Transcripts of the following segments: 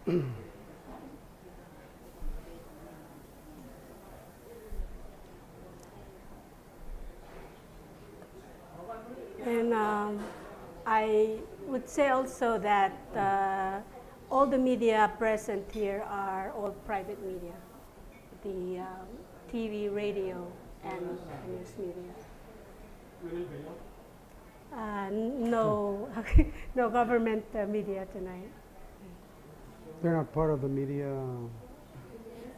And I would say also that all the media present here are all private media, the TV, radio, and news media. No, no government media tonight. They're not part of the media.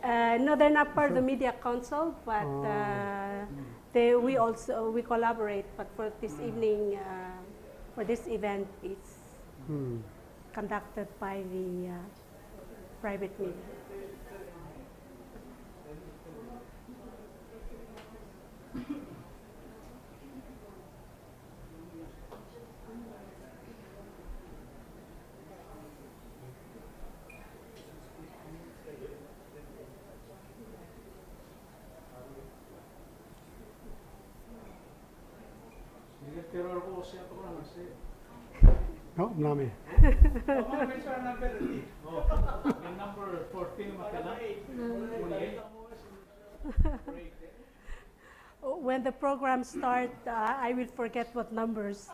No, they're not part of the media council, but we collaborate. But for this evening, for this event, it's conducted by the private media. No, nami. Number 14 When the program starts, I will forget what numbers.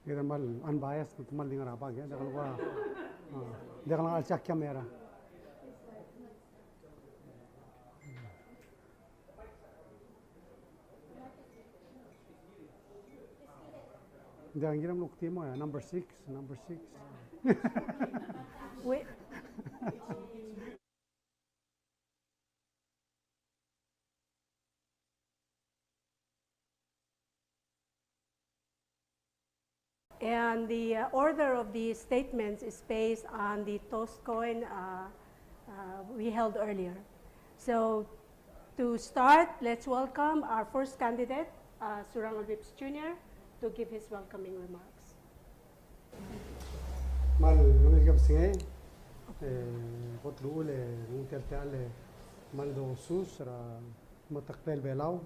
Kita mal unbiased, mal dengar apa ya? Dia kalau alcak kamera. Dia ngiram look timo ya, number 6. Wait. And the order of the statements is based on the toast coin we held earlier. So to start, let's welcome our first candidate, Surangal Vips Jr., to give his welcoming remarks. Mal nungil kap singai, kot lule nungtel tale mal do sus ra matakpel belau,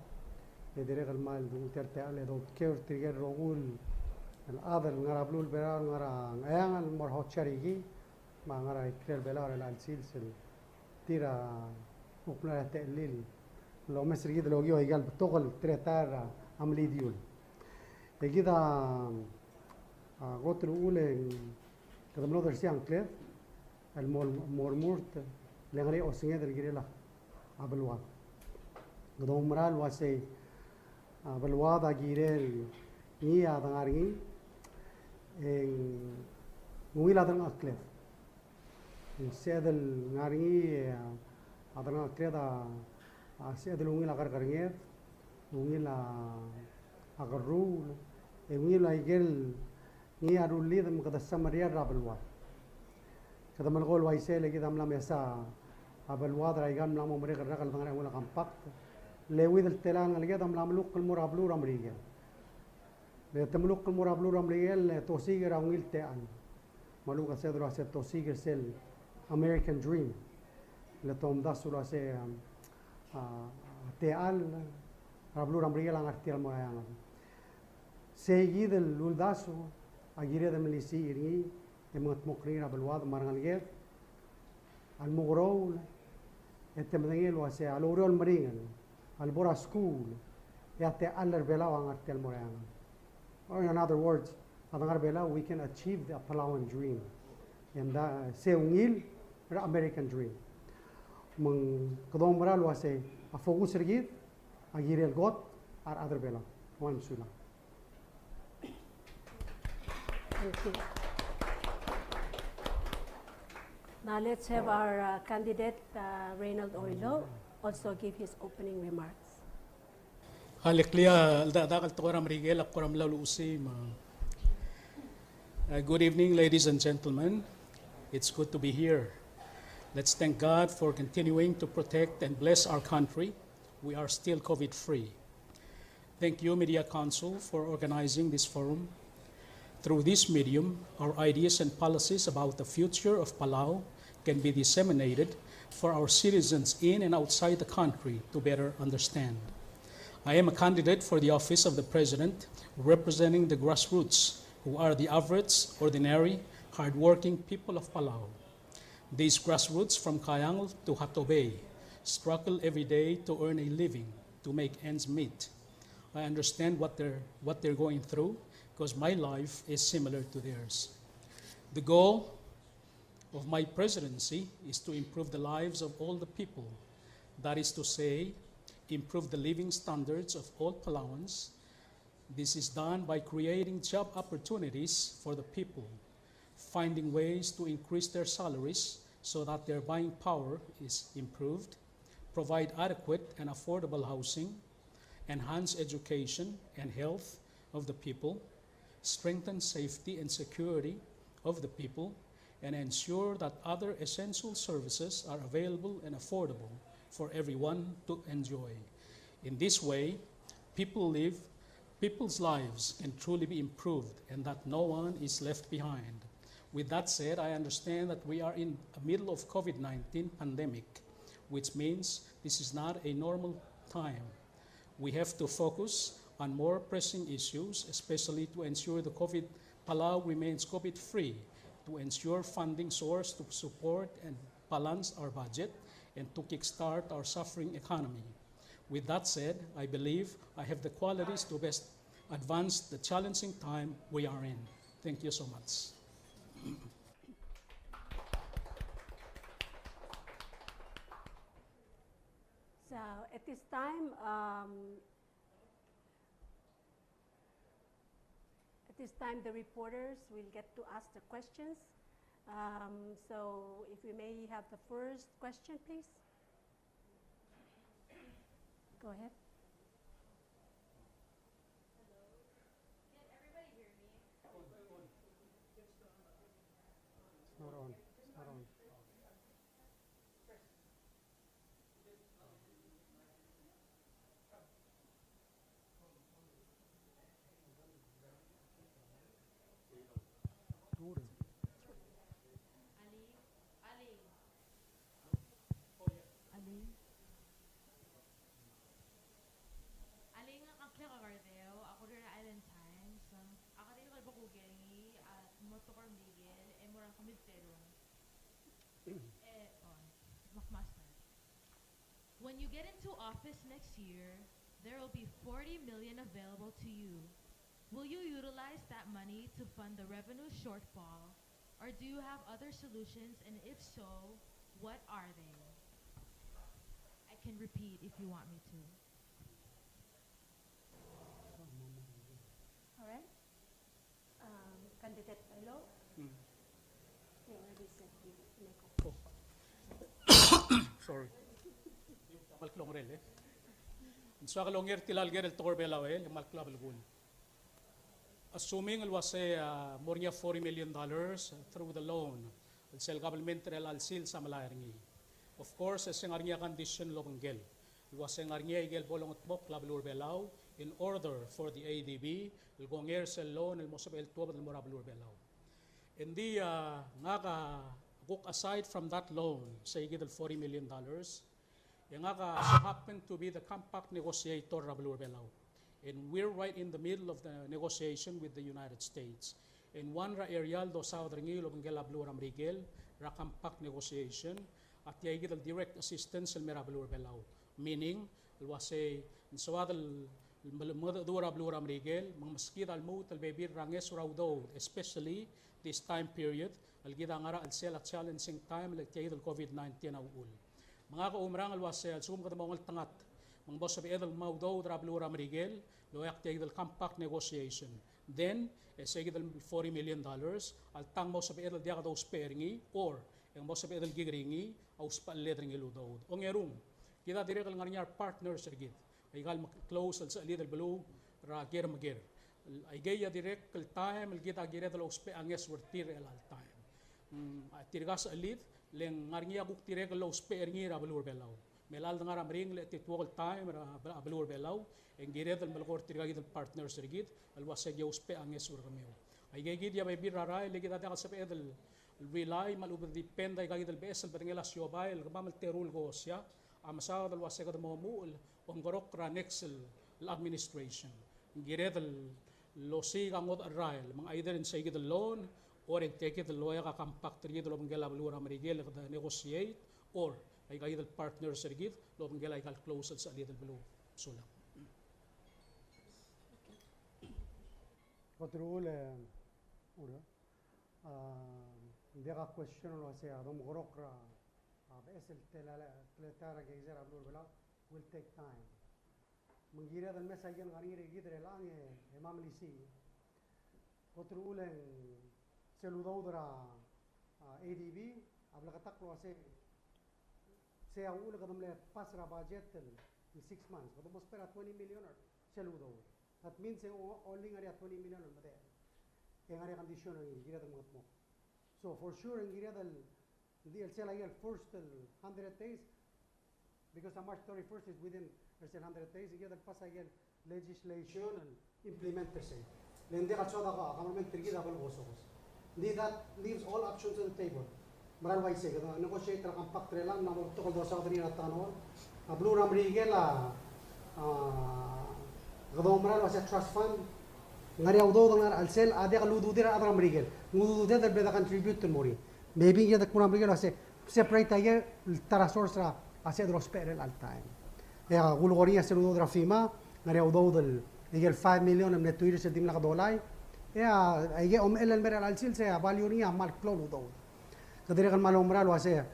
direk mal nungtel tale do keur trigger rogul. الآذر نرى بلول بلار نرى أيان المرهو تشاريجي ما نرى كريل بلار الألسيلسل تيرا وكنا تقليل لو مصر جيد لو جيو يقال بتغل تريتار عملي ديول يجيدا قلت الأولى كده منو درسي عن كليف المورمورت لغري أوسنيد الجريلا عبلواد كده مرال واسي عبلواد أجيرل نيا دعاري ngui ladang aklef sedel ngari adang aklef da sedel ngui lagar karnger ngui la agarru ngui la igel ngui aruli dam kada samaria rabelwa kada malgol waise legi dam lam yasa abelwa da igam lam umre garra kal bangara wala compact lewi del telang legi dam lam luk murablu ramriga تملك المرابلو رمليل توسيجر عميل تان ملوك سيد راسي توسيجر سيل American Dream لتوم داسو راسي تال رابلو رمليل عن ارتيال مويانا سيجيد اللول داسو اجيري دم اللي سيري امت مقرين بالواد مارغالير المغرول التمدنيل واسي على اورول مرين البورا سكول ياتي الر بلا عن ارتيال مويانا. Or in other words, we can achieve the Palauan dream. And that seungil the American dream. Mang kadong maral wase a focus rigid, a girel got ar other bela. One sula. Thank you. Now let's have our candidate, Reynald Oilo, also give his opening remarks. Good evening, ladies and gentlemen. It's good to be here. Let's thank God for continuing to protect and bless our country. We are still COVID-free. Thank you, Media Council, for organizing this forum. Through this medium, our ideas and policies about the future of Palau can be disseminated for our citizens in and outside the country to better understand. I am a candidate for the office of the President, representing the grassroots, who are the average, ordinary, hardworking people of Palau. These grassroots from Kayang to Hato Bay struggle every day to earn a living, to make ends meet. I understand what they're going through because my life is similar to theirs. The goal of my presidency is to improve the lives of all the people. That is to say, improve the living standards of all Palauans. This is done by creating job opportunities for the people, finding ways to increase their salaries so that their buying power is improved, provide adequate and affordable housing, enhance education and health of the people, strengthen safety and security of the people, and ensure that other essential services are available and affordable for everyone to enjoy. In this way, people's lives can truly be improved and that no one is left behind. With that said, I understand that we are in the middle of COVID-19 pandemic, which means this is not a normal time. We have to focus on more pressing issues, especially to ensure the Palau remains COVID-free, to ensure funding source to support and balance our budget, and to kickstart our suffering economy. With that said, I believe I have the qualities to best advance the challenging time we are in. Thank you so much. So at this time, the reporters will get to ask the questions. So if we may have the first question, please. Go ahead. Hello. Can everybody hear me? It's not on. It's not on. Aling ang kagardeo, ako rin na Island Times. Ako rin yung kalbakugeng at motokar migil, murang kamilterong. PACMAS. When you get into office next year, there will be 40 million available to you. Will you utilize that money to fund the revenue shortfall, or do you have other solutions, and if so, what are they? I can repeat if you want me to. All right. Candidate Palau. They already said the microphone. Sorry. Malklongrel eh. So akalonger tilalger el torbelaw eh, malklabalgun. Assuming it was more than $40 million through the loan, the governmental alsil sa malaringi. Of course, as ang arnya condition longel. It was ang arnya igel bolong atbok labalur belaw in order for the ADB, el gonger sa loan el mosab el tuwa el morabalur belaw. And the aside from that loan, say igel $40 million, yung so happened to be the compact negotiator rabalur belaw. And we're right in the middle of the negotiation with the United States. In one area, do southern ngil of Ngelablu Ramrigel, compact negotiation, at yaigid al direct assistance al Merabalur Belau. Meaning, it was a Swadal Mudura Blue Ramrigel, Mamaskid al Mut al Baby Ranges Raudo, especially this time period, al Gidangara al Sel at challenging time, like yaigid al COVID-19 au ul. Mga kaumrang al was al sum katamongal tangat. Mang boss sabi edal maudo drablu Ramrigel, loyak yaigid al compact negotiation. Then, say $40 million, al tang mo sabi edal diya daw sparingi, or yung mo sabi edal gigringi, au spal letringi ludo. O ngerung, kita direk al ngarinyar partners agit. Ay gal close al sa alid al balu, ra ger magir. Ay gaya direk al time, al kita giret al uspe anges wortir el al time. At tirgas alid, leng ngarinya guk direk al uspe eringi ra balur belaw. Melal nga ring le titwal time ra balur belaw. En giret al malkor tirgagid al partners rigid al wasag uspe anges urgameo. Ay gayid ya may biraray legid ata sa pedal rely malubad depend ay gagid al besel batngela syobay al gamal terul go siya amasad al wasag ad momul on gorok ra nexel administration. Giret lo si kangot arrail, mga either in say the loan, or in take it the lawyer kakampak trigid lo mangela blura marigel ka negotiate, or ay either partners rigid lo mangela ay close sa little blue sulang. Control ora دقة question واسع ضم غرقرة بأسل تلاتارة جيزة عبدول بلا will take time من غير هذا المساجين غنيرة جدر الآن إمام ليسي control سلودو درا ADB قبل كتقلوا واسع سيأقول قدم له pasra budget in 6 months قدم مصبرة 20 million سلودو that means only ngari 20 million mate ngari condition ngira da mo so for sure ngira da the sell again first 100 days because on March 31st is within 100 days ngira da pass again legislation and implement the same then the achoda ka government ngira bal gosos that leaves all options on the table maral wai se ga negotiate ra compact lang na mo to ko dosa dri na tanol ablu ram rigela Governmental was a trust fund. Ngari audo dangar alsel ade kalu dudira adra merigel. Ngudu de beda contribute to mori. Maybe ya da kuna merigel ase separate ayer tara source ra ase dros perel al time. Ya gulgoria se dudra fima ngari audo del igel 5 million am netuir se dimla dolai. Ya aye el meral alsil se value ni amal clo udo. Kadire kan mal umral wase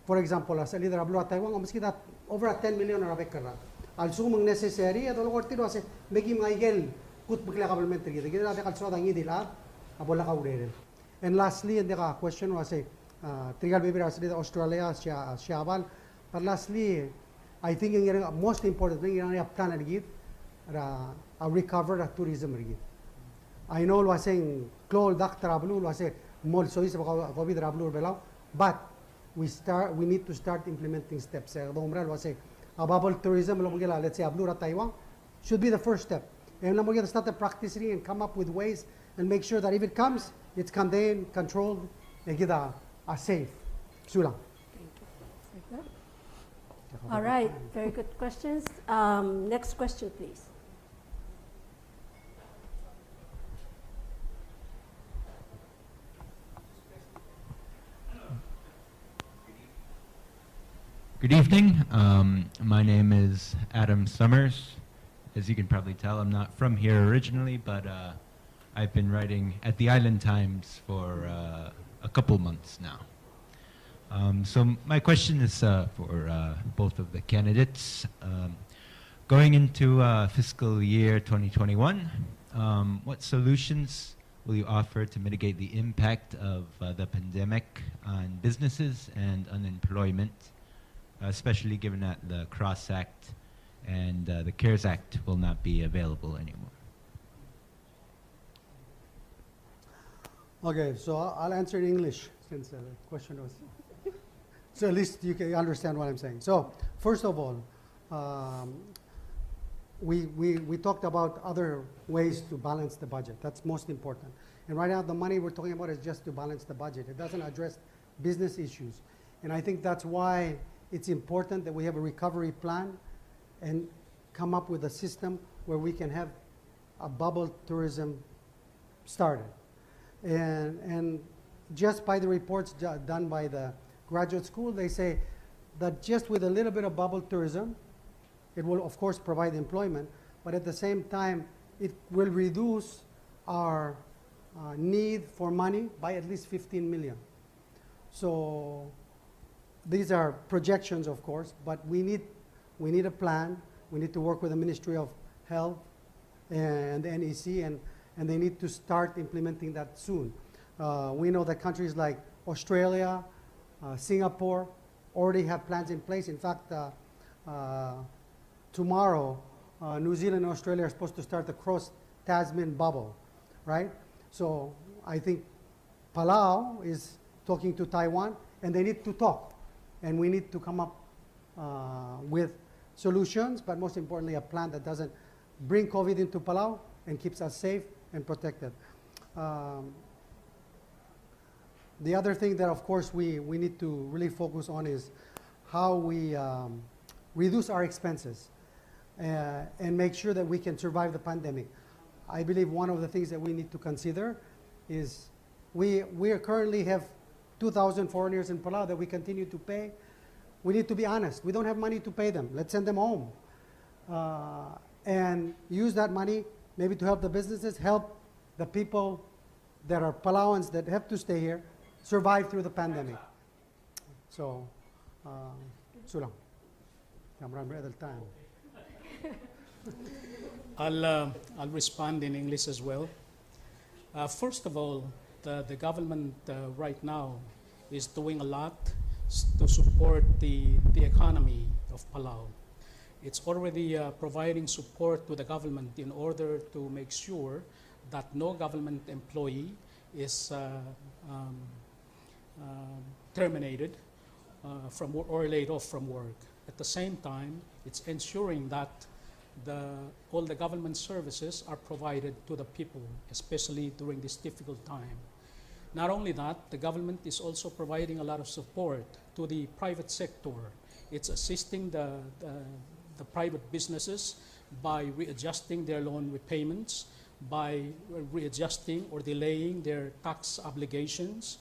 for example ase lidera blo Taiwan am skida over 10 million ra bekara. Also mang necessary at all kortiro ase megi maigel kut bukla governmental gida gida ate kalso dangi dila abola ka urere and lastly and the question was trigal baby as Australia shaval but lastly I think most important thing in plan gid ra a recover tourism gid I know was saying close doctor ablu was say mol so is covid ablu belau but we need to start implementing steps domral was say bubble tourism, let's say Ablura Taiwan, should be the first step. And we're going to start practicing and come up with ways and make sure that if it comes, it's contained, controlled, and get a safe. Sula. Thank you. All right, very good questions. Next question, please. Good evening. My name is Adam Summers. As you can probably tell, I'm not from here originally, but I've been writing at the Island Times for a couple months now. So my question is for both of the candidates. Going into fiscal year 2021, what solutions will you offer to mitigate the impact of the pandemic on businesses and unemployment? Especially given that the CROSS Act and the CARES Act will not be available anymore. Okay, so I'll answer in English since the question was. So at least you can understand what I'm saying. So first of all, we talked about other ways to balance the budget. That's most important. And right now the money we're talking about is just to balance the budget. It doesn't address business issues. And I think that's why it's important that we have a recovery plan and come up with a system where we can have a bubble tourism started. And just by the reports done by the graduate school, they say that just with a little bit of bubble tourism, it will of course provide employment, but at the same time, it will reduce our need for money by at least 15 million. So these are projections, of course, but we need a plan. We need to work with the Ministry of Health and the NEC, and they need to start implementing that soon. We know that countries like Australia, Singapore already have plans in place. In fact, tomorrow, New Zealand and Australia are supposed to start the cross-Tasman bubble, right? So I think Palau is talking to Taiwan, and they need to talk. And we need to come up with solutions, but most importantly, a plan that doesn't bring COVID into Palau and keeps us safe and protected. The other thing that, of course, we need to really focus on is how we reduce our expenses. and make sure that we can survive the pandemic. I believe one of the things that we need to consider is we currently have 2,000 foreigners in Palau that we continue to pay. We need to be honest. We don't have money to pay them. Let's send them home. And use that money maybe to help the businesses, help the people that are Palauans that have to stay here survive through the pandemic. So, so lang. I'm running out of time. I'll respond in English as well. First of all, the government right now is doing a lot to support the economy of Palau. It's already providing support to the government in order to make sure that no government employee is terminated from or laid off from work. At the same time, it's ensuring that all the government services are provided to the people, especially during this difficult time. Not only that, the government is also providing a lot of support to the private sector. It's assisting the private businesses by readjusting their loan repayments, by readjusting or delaying their tax obligations,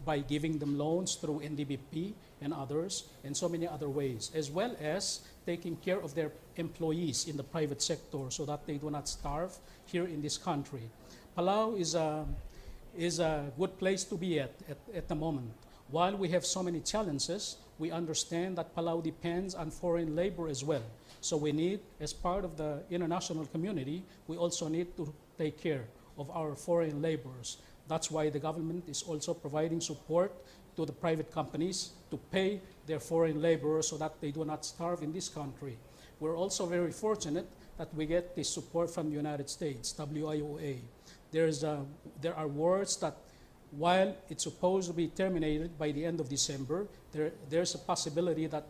by giving them loans through NDBP and others, and so many other ways, as well as taking care of their employees in the private sector so that they do not starve here in this country. Palau is a good place to be at the moment. While we have so many challenges, we understand that Palau depends on foreign labor as well. So we need, as part of the international community, we also need to take care of our foreign laborers. That's why the government is also providing support to the private companies to pay their foreign laborers so that they do not starve in this country. We're also very fortunate that we get this support from the United States, WIOA. There are words that while it's supposed to be terminated by the end of December, there's a possibility that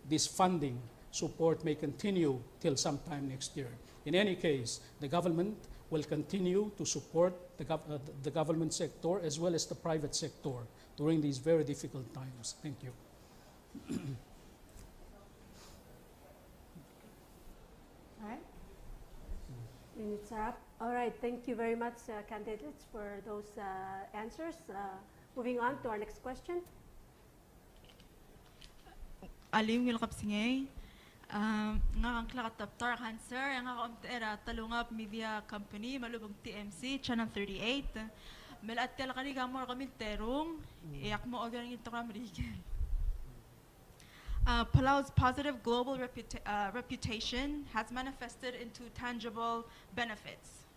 this funding support may continue till sometime next year. In any case, the government will continue to support the government sector as well as the private sector during these very difficult times. Thank you. All right. Minutes are up. All right. Thank you very much, candidates, for those answers. Moving on to our next question. Alim yung kapsingay. Nga ang klakataptar cancer, nga kaumtera talungap media company, malubong TMC, Channel 38. Melat tela kani gamor kami terong, iyak mo ogan ng Instagram region. Palau's positive global reputation has manifested into tangible benefits,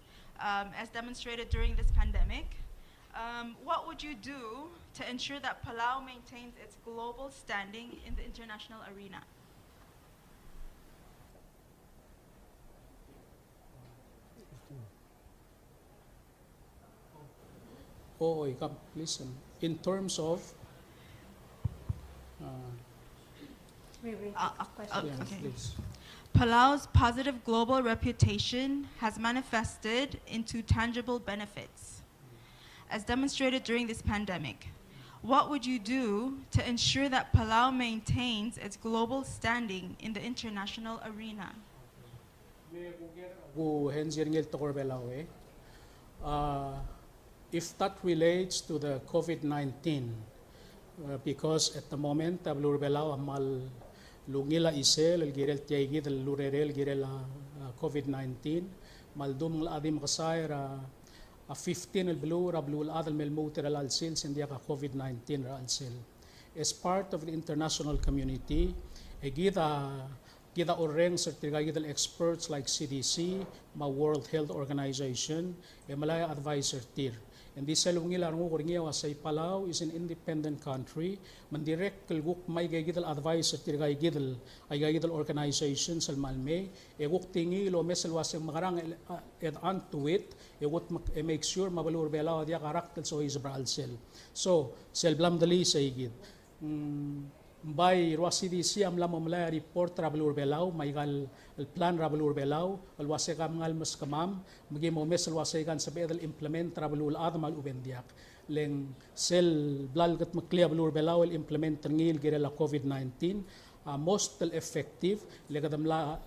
as demonstrated during this pandemic. What would you do to ensure that Palau maintains its global standing in the international arena? Oh, listen. In terms of Okay. please. Palau's positive global reputation has manifested into tangible benefits, as demonstrated during this pandemic. What would you do to ensure that Palau maintains its global standing in the international arena? If that relates to the COVID-19, because at the moment, Belao amal lungila isel, el girel tiagid, el lurerel girel COVID-19, maldum adim kasayra 15 el blue rablu al melmuter al alsil sindiya ka COVID-19 ra alsil. As part of the international community, Gida oreng certified experts like CDC, World Health Organization, Malaya Advisor Tier. And this salungil arungo koringiya wasay Palau is an independent country. Mandirect kelguk may gagidal advisor tier gagidal ay gagidal organization sal malme. Eguk tingi lo mesel wasang makarang add on to it. Egut make sure mabalur belaw dia karakter so is bralsel. So sel blam dali sa igid. By CDC am lam amla report travelur belaw maigal el plan travelur belaw al wasekam ngal mas kamam magi mo mes al wasekan sa bedel implement travelul admal ubendiak leng sel blal gat maklia travelur belaw el implement ngil girela COVID-19 most effective legadam la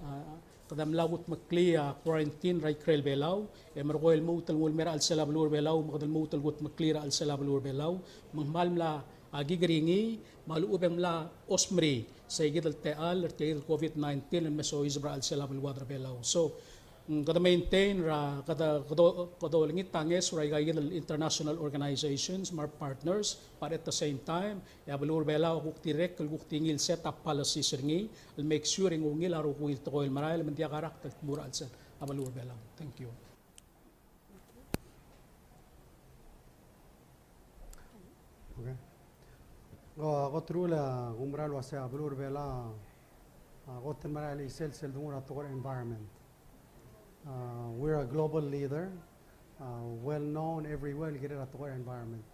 kadam lawut maklia quarantine ray krel belaw e margoel mutal mul mera al sala blur belaw makadal mutal gut maklira al sala blur belaw mahmalmla agigringi maluubem la osmri sa igidal teal ertigil COVID-19 and meso Israel al sala blur belaw. So kada maintain ra kada langit tanges ra igidal international organizations mar partners, but at the same time ya blur belaw kuk direk kuk tingil set up policies ringi al make sure ngungil aro kuil to koil maral mentia karak tak mura al sel abalur belaw. Thank you. Okay. Gotrula umral wasa blur bela gotten marali sel dumura to environment. We're a global leader, well known everywhere in the environment.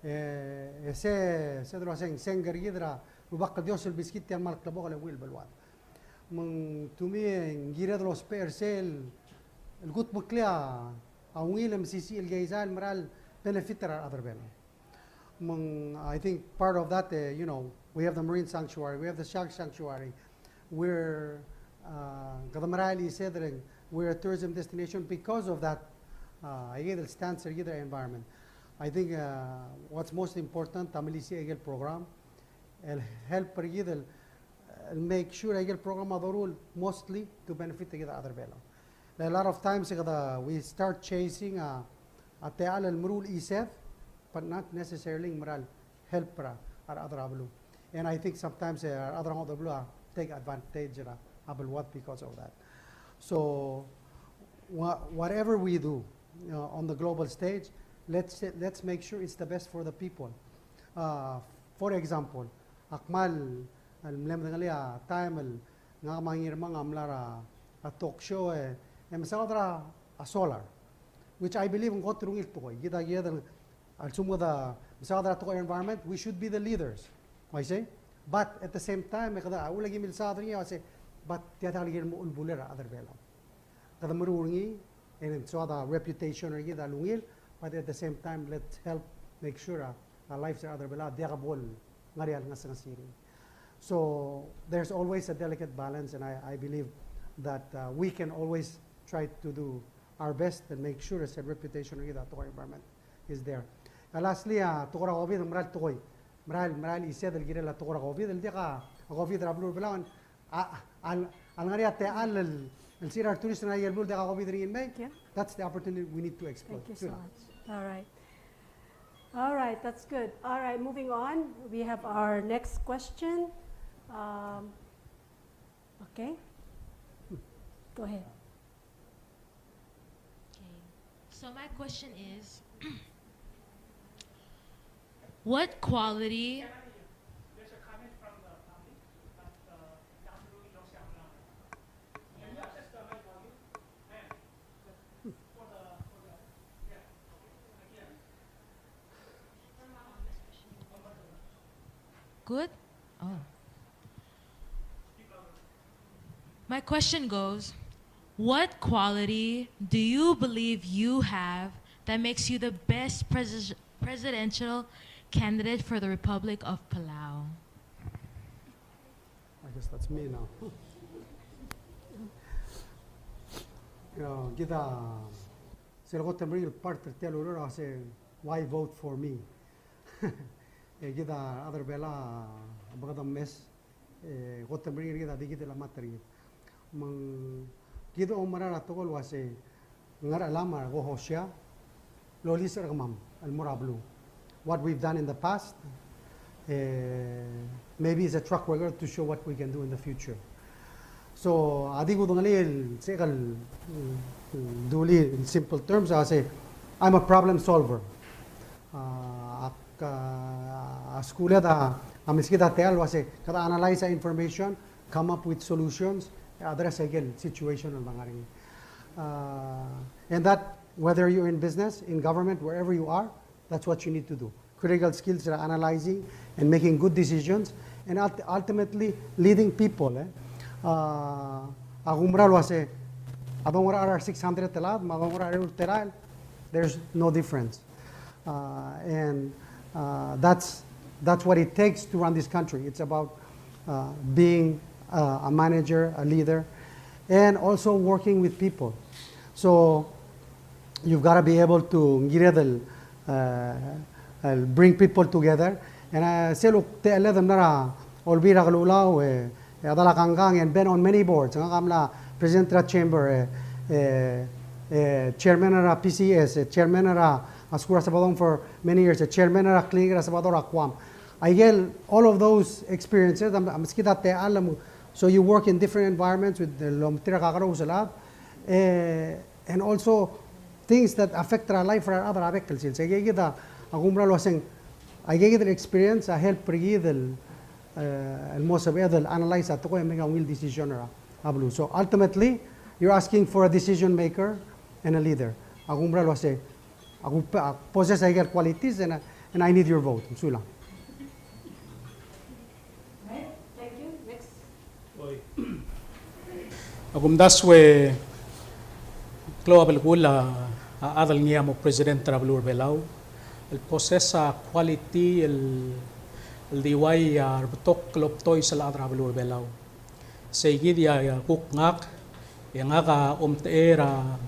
سيدرو سنجر يدرا وبقى ديوس البسكيت يا مالك لبوغ لويل بالواد من تومي نجير هذا سبير سيل القط بكليا او ويل ام سي سي الجايزال مرال بنفيتر other بينا من I think part of that you know we have the marine sanctuary, we have the shark sanctuary, we're قد مرالي سيدرين we're a tourism destination because of that either stance or either environment. I think what's most important, Tamilisi Egel program, help either make sure Egel program are mostly to benefit the other bela. A lot of times we start chasing a teal al mrul isef, but not necessarily mral help or other ablu. And I think sometimes other ablu take advantage of what because of that. So whatever we do on the global stage, let's make sure it's the best for the people. For example, akmal al-mlem ngalia time nga mangir mga amlara a talk show masadra a solar, which I believe in gotrung ito gida gida al sumuda masadra to environment, we should be the leaders. I say, but at the same time kada ulagi mil sadri I say, but tiada ligir mo ulbulera other bela kada murungi and so the reputation or gida lungil. But at the same time, let's help make sure our lives are other bela diagabol ngarial ngasiri. So there's always a delicate balance, and I believe that we can always try to do our best and make sure that reputation of the environment is there. Lastly, tukura COVID mral tukoy mral ised el girela tukura COVID el dika COVID rablu belawan al ngaria te al el sira tourist na yelbul dika COVID rin may. That's the opportunity we need to exploit. Thank you so much. All right. All right, that's good. All right, moving on. We have our next question. Okay. Go ahead. Okay. So my question is, what quality? There's a comment from the family that Dr. Rudy knows Can you access the mic volume? Good? Oh. My question goes, what quality do you believe you have that makes you the best presidential candidate for the Republic of Palau? I guess that's me now. Kita sila ko tamril part telo say why vote for me. Kita other bela bagada mes ko tamril kita digit la materi. Mang kita umara ratokol wase ngar alama go hosya lolisar kamam al murablu. What we've done in the past, maybe it's a track record to show what we can do in the future. So, adigo dongalil sekal duli in simple terms, I say, I'm a problem solver. Skula da amiskita tel wase kada analyze information, come up with solutions, address again situation ng bangaring. And that whether you're in business, in government, wherever you are, that's what you need to do. Critical skills are analyzing and making good decisions, and ultimately leading people. Agumral wase, abangura are 600 telad, magangura are teral. There's no difference, and that's what it takes to run this country. It's about being a manager, a leader, and also working with people. So you've got to be able to bring people together. And I say, look, let them know, Olbira Galulao, Adala Kangang, and been on many boards. Kamla President of Chamber, Chairman of PCS, Chairman of Ascura Sabadon for many years, Chairman of Clinic Sabador Aquam. I get all of those experiences. So you work in different environments with the Lomtira Kakaro Salad, and also things that affect our life for our other vehicles. I get the experience. I help the most of the analyze at the will decision. So ultimately, you're asking for a decision maker and a leader. I possess qualities and I need your vote. Thank you. Next. Agumdas we global gula adal niya mo President Travelur Belao. El possessa quality el diway arbutok kloptoy sa la Travelur Belao. Seigid ya kuk ngak yang ngaka omteera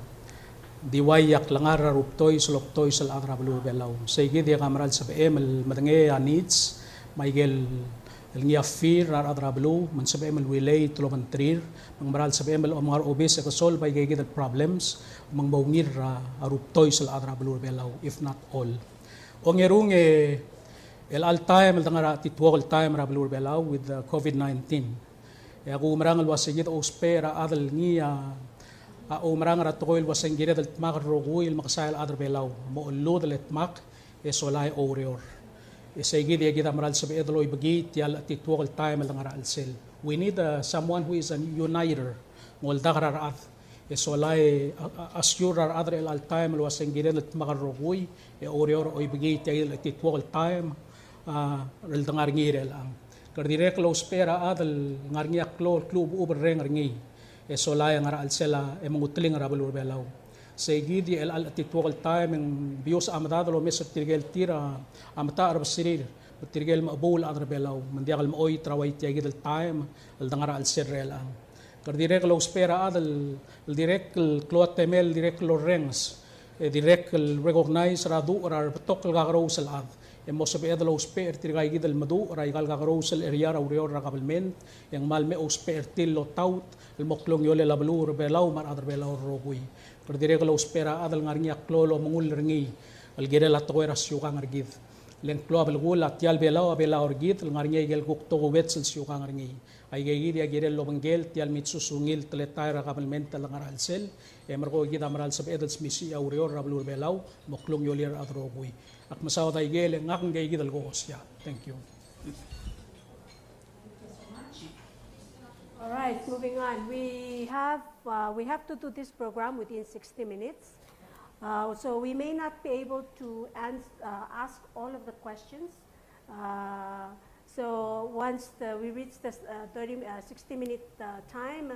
diway yak langar ruptoy sloptoy sa la Travelur Belao. Seigid ya kamral sa PM el madange needs maigel el ngia fear ar adrablu man sa PM el wilay tulomantrir mang maral sa PM el omar obis ka solve by gigid problems mang maungir aruptoy sa la Travelur Belao if not all. Ongerung el all time el tangara titwo all time Travelur Belao with COVID-19. Ya ko marang alwasigit ospera adal ngia o marang ratoil wasangire del tmak roguil makasayal adar Belao mo lo del tmak esolay orior. Isagid yagid amaral sa beedloy bagit yal titwo all time el tangara alsel. We need someone who is a uniter ngol dakarar at esolay assure adar el all time el wasangire del tmak roguil e orior o bagit yal titwo all time el tangar ngire lang. Kardire close pera adal ngarnya club uber rengarngi esolay ngara alsela e mangutling Travelur Belao. Segidi el atitual time ng bios amadado lo meso tirgel tira amata arbasirir tirgel mabul Travelur Belao mandiagal moy traway tiagid el time el dangara alserrel ang. Kardire close pera adal el direct clot temel direct lo rengs direct recognize radu or patok gagaro salad. Emo sa beeda lo usper tirgay gidal madu ray gal gagarosel area raurior rakabalment yang malme usper til lo taut el moklong yole Travelur Belao mar adar Belao roguy kardire lo uspera adal ngarnya klolo mangul rengi al gedel atoera syukang argid len klo abel gul atial Belao argid ngarnya gel gukto wetsel syukang rengi ay gid ya gedel lo bangel tial mitsusungil teletay rakabalment al ngaral sel emergo gid amral sa beeda smisi aurior Travelur Belao moklong yole adar roguy. At masawa tayo gele ngakang gay gidal gosya. Thank you. All right, moving on. We have to do this program within 60 minutes. So we may not be able to ask all of the questions. So once we reach the 60-minute time,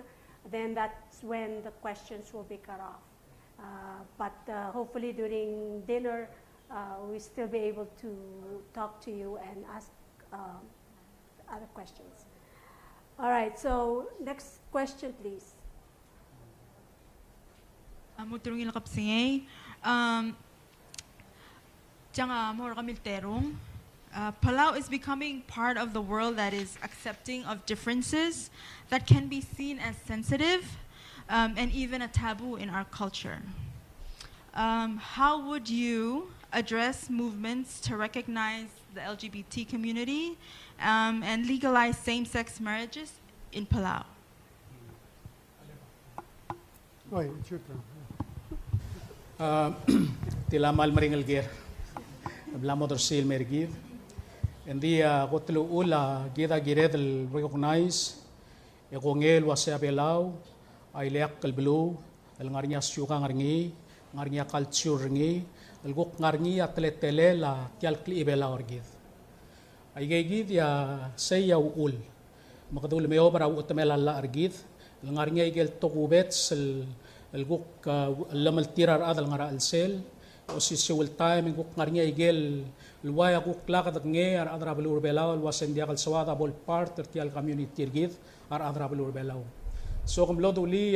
then that's when the questions will be cut off. But hopefully during dinner, we still be able to talk to you and ask other questions. All right, so next question, please. Muturungin kapsingay. Janga more kamilterong. Palau is becoming part of the world that is accepting of differences that can be seen as sensitive and even a taboo in our culture. How would you address movements to recognize the LGBT community and legalize same-sex marriages in Palau? Oh, it's your turn. Tilamal maringal ger. Blamo dorsil mergiv. Hindi kotlo ula gida giredel recognize ekongel wasya Belao ay leak kalblu el ngarnya syuka ngarngi ngarnya culture ngi el gok ngarngi atletele la tial kli Belao orgid. Ay gigid ya saya ul makadul meo para utamela la argid el ngarnya igel tokubets el gok lamal tirar adal ngara al sel o si siwal time gok ngarnya igel luwaya gok lakad nge ar adra Travelur Belao wasen dia kal sawada bol part tial community irgid ar adra Travelur Belao So kam lodo li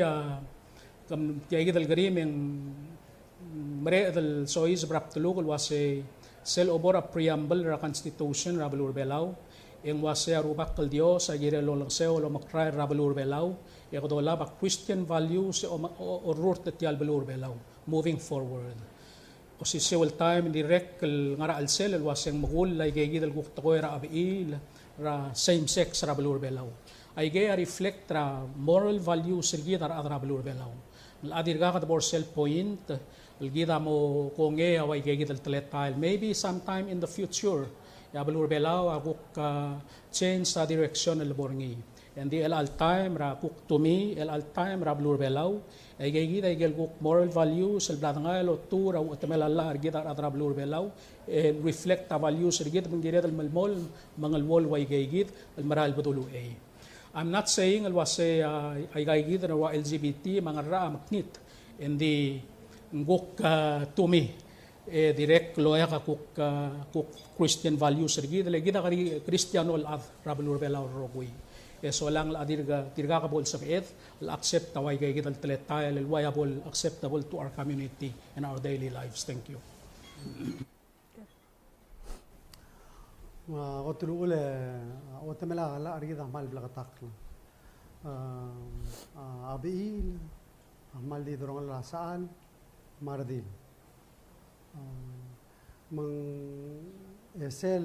kam tiagid al garim yang mare dal sois brap tuluk wase sel obor a preamble ra constitution ra balur belaw yang wase arubak kal Dios agire lo langseo lo makray ra balur belaw e kodola ba Christian values o root tial balur belaw moving forward. O si sewel time direct kal ngara al sel el waseng magul lay gayid al guktakoy ra abiil ra same sex ra balur belaw. Ay gaya reflect ra moral values sergid ra adra balur belaw. Adir ga kat bor sel point gida mo konge away gayid al teletile maybe sometime in the future ya balur belaw aguk change sa direction el borngi. And the el al time ra kuk to me el al time ra balur belaw ay gayid ay guk moral values el bladngal o tur au temel Allah gida adra balur belaw reflect the values sergid mangirad al malmol mangal wol way gayid al maral badulu ay. I'm not saying al wase ay gayid na wa LGBT mga ra maknit in the nguk to me direct loya ka kuk Christian values sergid le gida kari Cristiano al ad rabulur belaw rogui so lang la dirga ka bol sa ed la accept taway gayid al teletile el viable acceptable to our community and our daily lives. Thank you. قلت له أولى وتملا لا أريد أعمل بلغتاقل أبيل أعمل دي درون لا سأل ماردين من سيل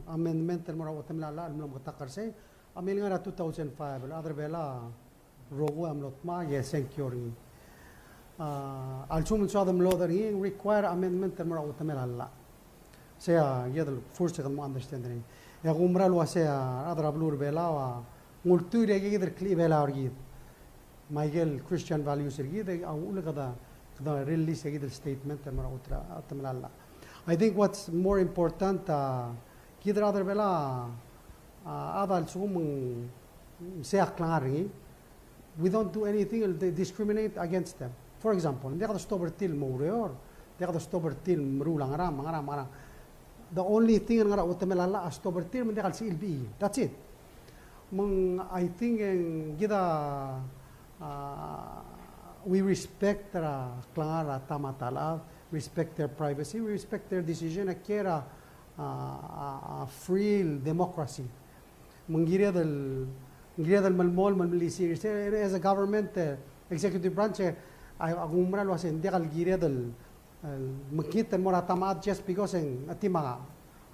amendment المرة وتملا لا الملام قتاقر سي أميل غير 2005 الأدر بلا روغو أملوت ما يسنكيوري الشوم شو هذا ملودرين require amendment المرة وتملا لا sea yadal first kan mo understand ni ya umral wa sea adra blur bela wa multu re gider kli bela orgid Michael Christian values ergid au ul kada release gider statement mara utra atamlalla. I think what's more important gider adra bela adal sum sea klari we don't do anything they discriminate against them. For example they got stop til moreor they got stop til mrulang mara the only thing nga utemelala astobertir men dekal si ilbi that's it I think gida we respect klara tamatala respect their privacy we respect their decision akera free democracy menggira del malmol malmilisi as a government executive branch agumra lo asen dekal gira del makitan mo ratamat just because atima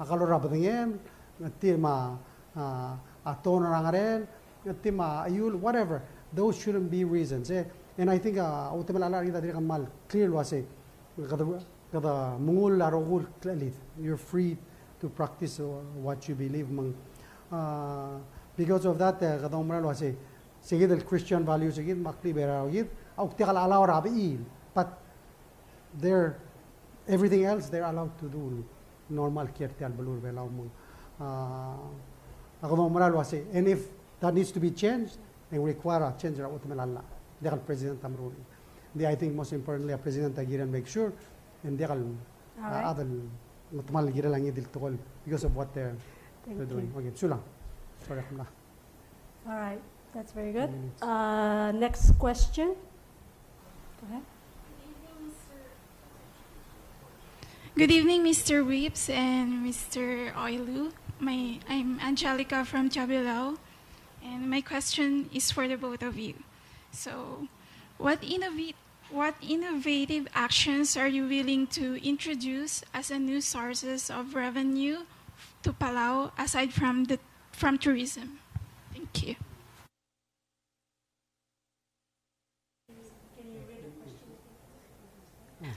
akalora badingen atima atona rangaren atima ayul whatever those shouldn't be reasons and I think ultimately ala rida dire kamal clear wase kada mungul arogul clearly you're free to practice what you believe because of that kada umral wase sigid el Christian values sigid makli beragid au tikal ala rabiil but they're everything else they're allowed to do normal care al balur belaw mo ako moral wase and if that needs to be changed they require a change ra utmelalla dekal president amruli I think most importantly a president agiran make sure and dekal adal mutmal gira lang idil tokol because of what they're doing okay sulang sorry kamla All right, that's very good. Next question. Go ahead. Good evening, Mr. Reeves and Mr. Oilu. I'm Angelica from Palau, and my question is for the both of you. So, what innovative actions are you willing to introduce as a new sources of revenue to Palau aside from tourism? Thank you.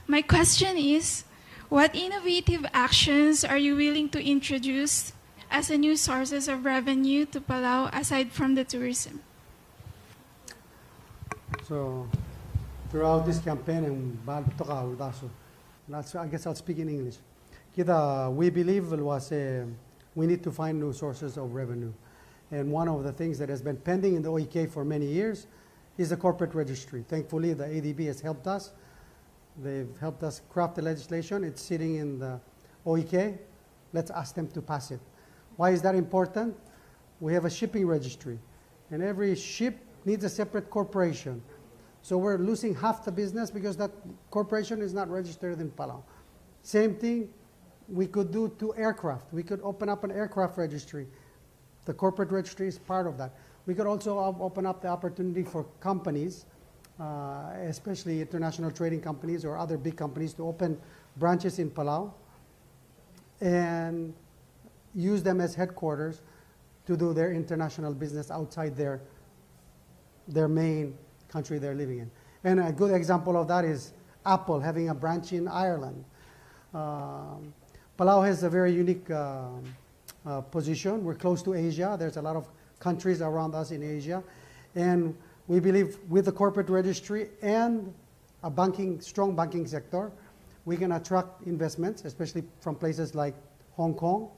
My question is, what innovative actions are you willing to introduce as a new sources of revenue to Palau aside from the tourism? So, throughout this campaign, I guess I'll speak in English. We believe we need to find new sources of revenue. And one of the things that has been pending in the OEK for many years is the corporate registry. Thankfully, the ADB has helped us. They've helped us craft the legislation. It's sitting in the OEK. Let's ask them to pass it. Why is that important? We have a shipping registry. And every ship needs a separate corporation. So we're losing half the business because that corporation is not registered in Palau. Same thing we could do to aircraft. We could open up an aircraft registry. The corporate registry is part of that. We could also open up the opportunity for companies, especially international trading companies or other big companies, to open branches in Palau and use them as headquarters to do their international business outside their main country they're living in. And a good example of that is Apple having a branch in Ireland. Palau has a very unique position. We're close to Asia. There's a lot of countries around us in Asia. And we believe with the corporate registry and a strong banking sector, we can attract investments, especially from places like Hong Kong,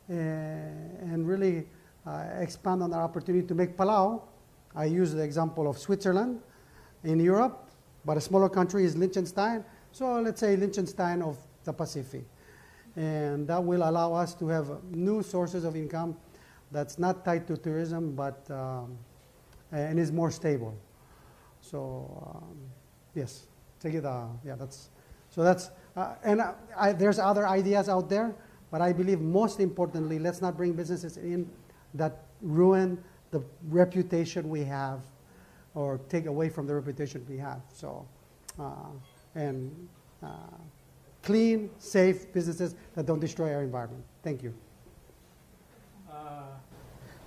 and really expand on our opportunity to make Palau. I use the example of Switzerland in Europe, but a smaller country is Liechtenstein. So let's say Liechtenstein of the Pacific. And that will allow us to have new sources of income that's not tied to tourism, but and is more stable. So yes, take it. Yeah, that's there's other ideas out there, but I believe most importantly, let's not bring businesses in that ruin the reputation we have, or take away from the reputation we have. So clean, safe businesses that don't destroy our environment. Thank you.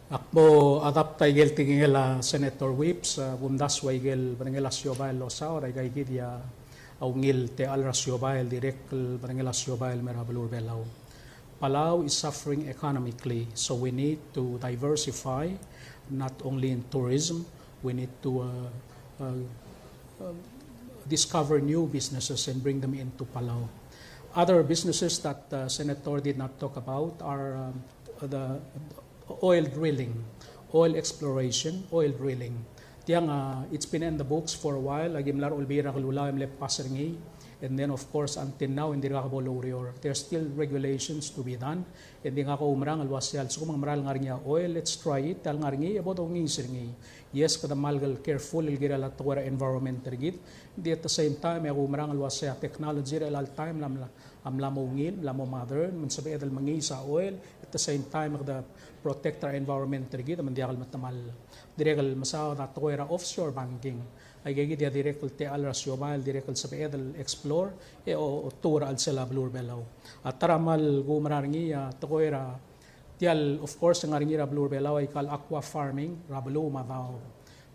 Akbo adapt taigel tingela Senator Whips bundas waigel barangela siobail losaw ay gidia aungil te al rasiobail direct barangela siobail merabalur belau. Palau is suffering economically, so we need to diversify not only in tourism, we need to discover new businesses and bring them into Palau. Other businesses that the Senator did not talk about are the oil drilling, oil exploration, oil drilling. Tiang it's been in the books for a while. Agimlar ulbira kalulaim le paserngi. And then of course until now hindi ka bolorior. There's still regulations to be done. Hindi nga ko umrang alwasyal so kung maral ngarnya oil, let's try it. Tal ngarngi about ong ngisirngi. Yes, kada malgal careful ilgira la tawara environment rigid. Hindi at the same time ako umrang alwasya technology real time lamo ngil, lamo modern, man sabi edal mangi sa oil. At the same time kada protect our environment rigid man diakal matamal. Direkal masaw na tawara offshore banking. Ay gigi dia direkal te al rasyobal direkal sabi edal explore o tour al sela blur belaw. At taramal gumarangi tawara tial of course ang aringira blur belaw ay kal aqua farming rabalo madaw.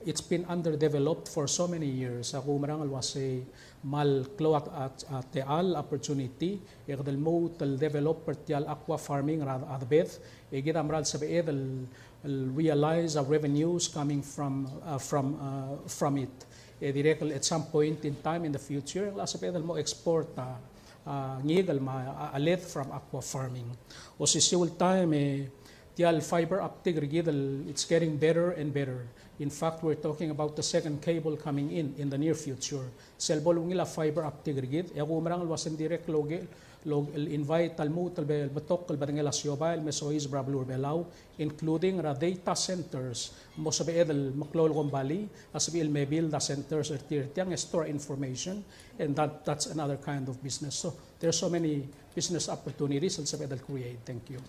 It's been underdeveloped for so many years. Ako marangal wase mal kloat at teal opportunity. Ekdal mo tal develop per tial aqua farming at beth. Egit amral sabi edal realize our revenues coming from it. Directly at some point in time in the future, lasa pedal mo export ngigal alit from aqua farming. O si siwal time tial fiber optic rigidal, it's getting better and better. In fact, we're talking about the second cable coming in the near future. Selbol ngila fiber optic rigid. Ako umarang wasan direct log invite talmo talbel batok kalbarangela siobal mesois brablur belaw, including data centers mo sabi edel maklol bali asabi may build the centers or tiang store information, and that's another kind of business. So there's so many business opportunities that sabi edel create. Thank you.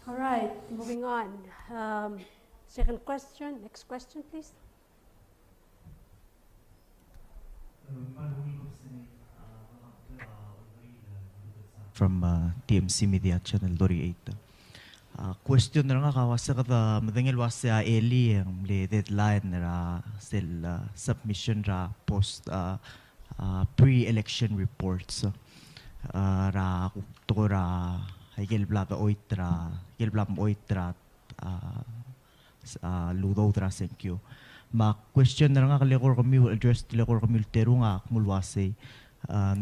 All right, moving on. Second question. Next question, please. From TMC Media Channel Lori 8. Question na nga kawasa kada madangil wasa early ang deadline ra sel submission ra post pre-election reports ra tukora higel blaba oitra ludo tra thank you. Ma question na nga kalekor kami address tilekor kami terunga mulwase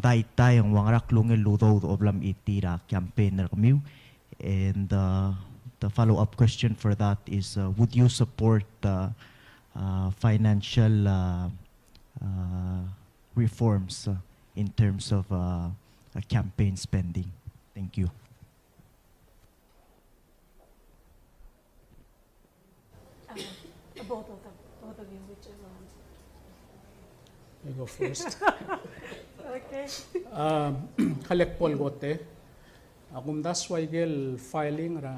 daitay ang wangrak lungel ludo oblam itira campaign na kami. And the follow-up question for that is, would you support financial reforms in terms of campaign spending? Thank you. I go first. Okay. Kalek pol gote. Akum das waigel filing ra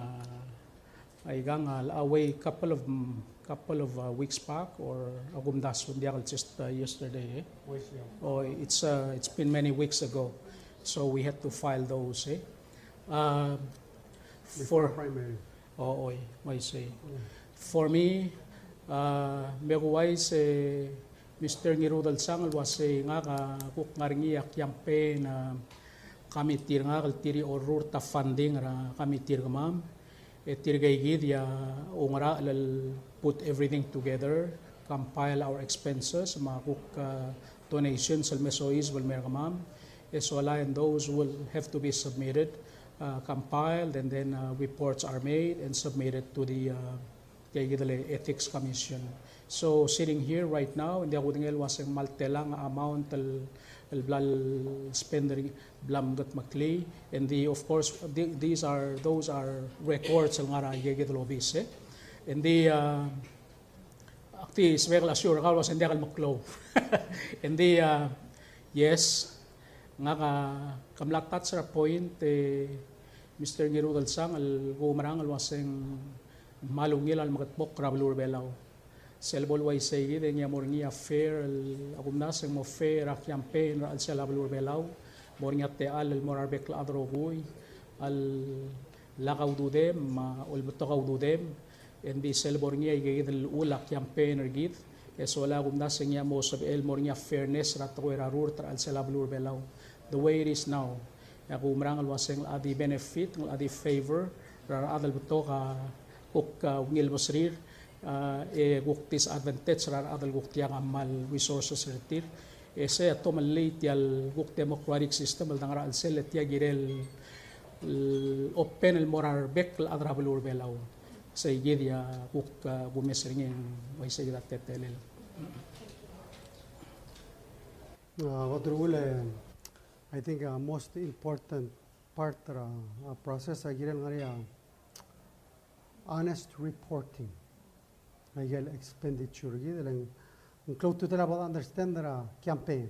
ay gang away couple of weeks back, or akum das just yesterday. Oh, it's been many weeks ago, so we had to file those. Before primary. Oh, I say. For me, megawais Mr. Ngirudal Sangal was nga kuk ngaringi campaign kami tir nga tiri orur ta funding ra kami tir gamam tir gaygid ya ungra lal put everything together, compile our expenses, mga kuk donations al mesois wal mergamam, so and those will have to be submitted, compiled, and then reports are made and submitted to the Ethics Commission. So sitting here right now, hindi ako tingel wasang maltelang amount al blal spending blam gat makli, and of course those are records al ngara yegid lobis and akti swegal assure kal was hindi kal maklo and yes nga kamlaktat sa point Mr. Ngirudal Sang al gumarang al wasang malungil al magatbok rablur belaw selbol way say de nya morngi affair al agumnas mo fair a campaign al selbol belaw morngi te al morarbek la adrogoy al lagaw dudem ul mutagaw dudem and di selbol ngi ay al ula campaign ergid es wala agumnas nya mo sab el morngi fairness rat ko erarur tra al selbol belaw the way it is now ako marang al waseng adi benefit ng adi favor ra adal buto ka uk ngil mosrir guktis advantage rar adal guktiang amal resources retir ese ato malit yal guk democratic system al dangra al sel tia girel open el morar bek al adrabel urbelaw sa igedia guk gumesringen way sa idat tetelel What rule I think most important part process agirel ngaria honest reporting. Nagel expenditure gidelang close to about understand the campaign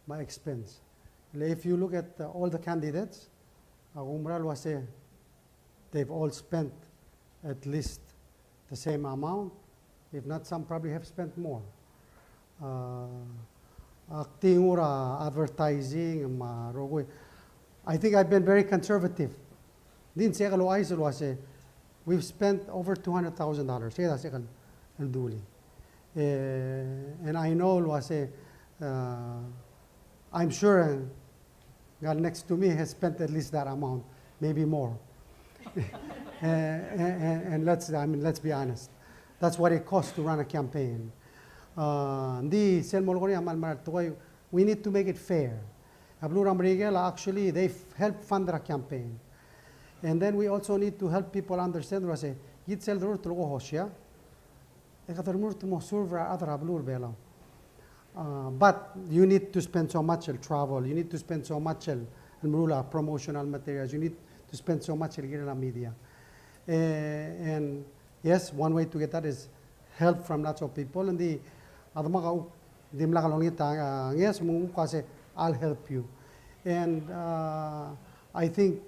my expense. If you look at all the candidates, umral was they've all spent at least the same amount, if not some probably have spent more. Advertising I think I've been very conservative. Din say kalo ay was we've spent over $200,000. Say that's and I know was I'm sure God next to me has spent at least that amount, maybe more. and let's be honest. That's what it costs to run a campaign. We need to make it fair. Actually, they help fund the campaign. And then we also need to help people understand but you need to spend so much on travel, you need to spend so much on promotional materials, you need to spend so much on media. And yes, one way to get that is help from lots of people. And yes, I'll help you. And I think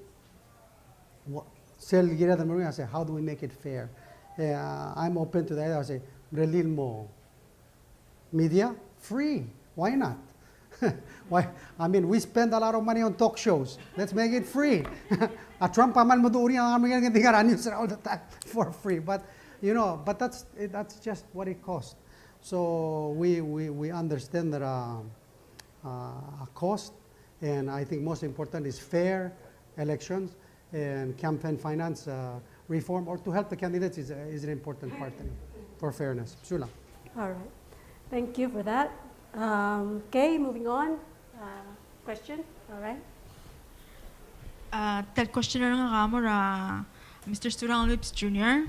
how do we make it fair? I'm open to that. I say, Relil mo. Media, free. Why not? Why? I mean, we spend a lot of money on talk shows. Let's make it free. A Trump all the time for free. But but that's just what it costs. So we understand that a cost, and I think most important is fair elections and campaign finance reform, or to help the candidates is an important part for fairness. Sula. All right. Thank you for that. Okay, moving on. Question? All right. That question Mr. Student Lips Jr.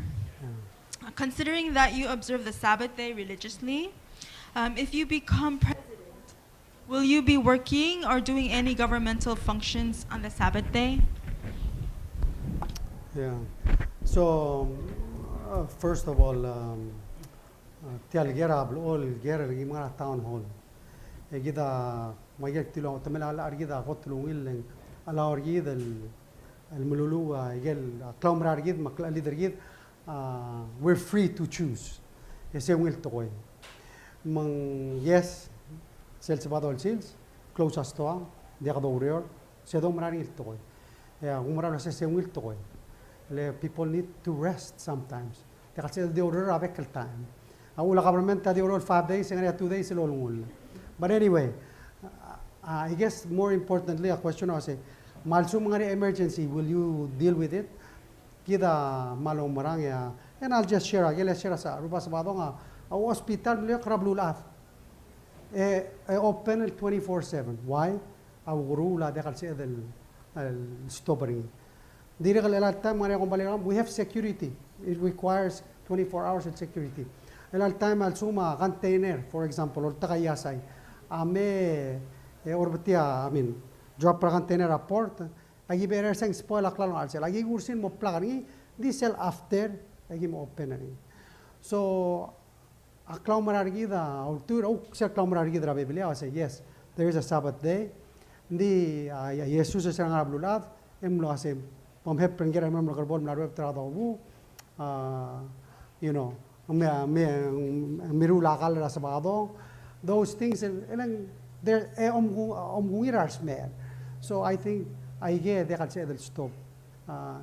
Considering that you observe the Sabbath day religiously, if you become president, will you be working or doing any governmental functions on the Sabbath day? Yeah. So, first of all, all town hall. كده ما يجيك تلو تملا على أرجيدا قتلوا إلا على أرجيدا الملولو يجل كلام أرجيد ما كل اللي درجيد we're free to choose يسوي ويل توي من yes سيلز بعض السيلز close أستوى dia kadorior se do mararil toy ya umara se se wil toy le people need to rest sometimes te kasi de order avec el time awula government de order 5 days and 2 days lo ngul but anyway I guess more importantly a question was malsum ngari emergency will you deal with it kida malo marang ya and I'll just share agel share sa rubas badonga a hospital le krablulaf open 24/7 why أو غرولة دخل سيد الستوبرين. ديرك الالتام مريا قبلهم we have security. It requires 24 hours of security. الالتام السوما container for example or tagayasay. Ame orbitia I mean drop container report. Agi better sang spoil aklan alsel. Agi ursin mo plagani diesel after agi mo opening. So aklan marargida or tur o sel aklan marargida rabebelia I say yes there is a Sabbath day. Di Yesus sa nga blulad emlo asem pom hep prengera memlo karbol mlarweb trado bu you know me miru lakal ra sabado those things elang there omguirars mer so I think I get de kalse del stop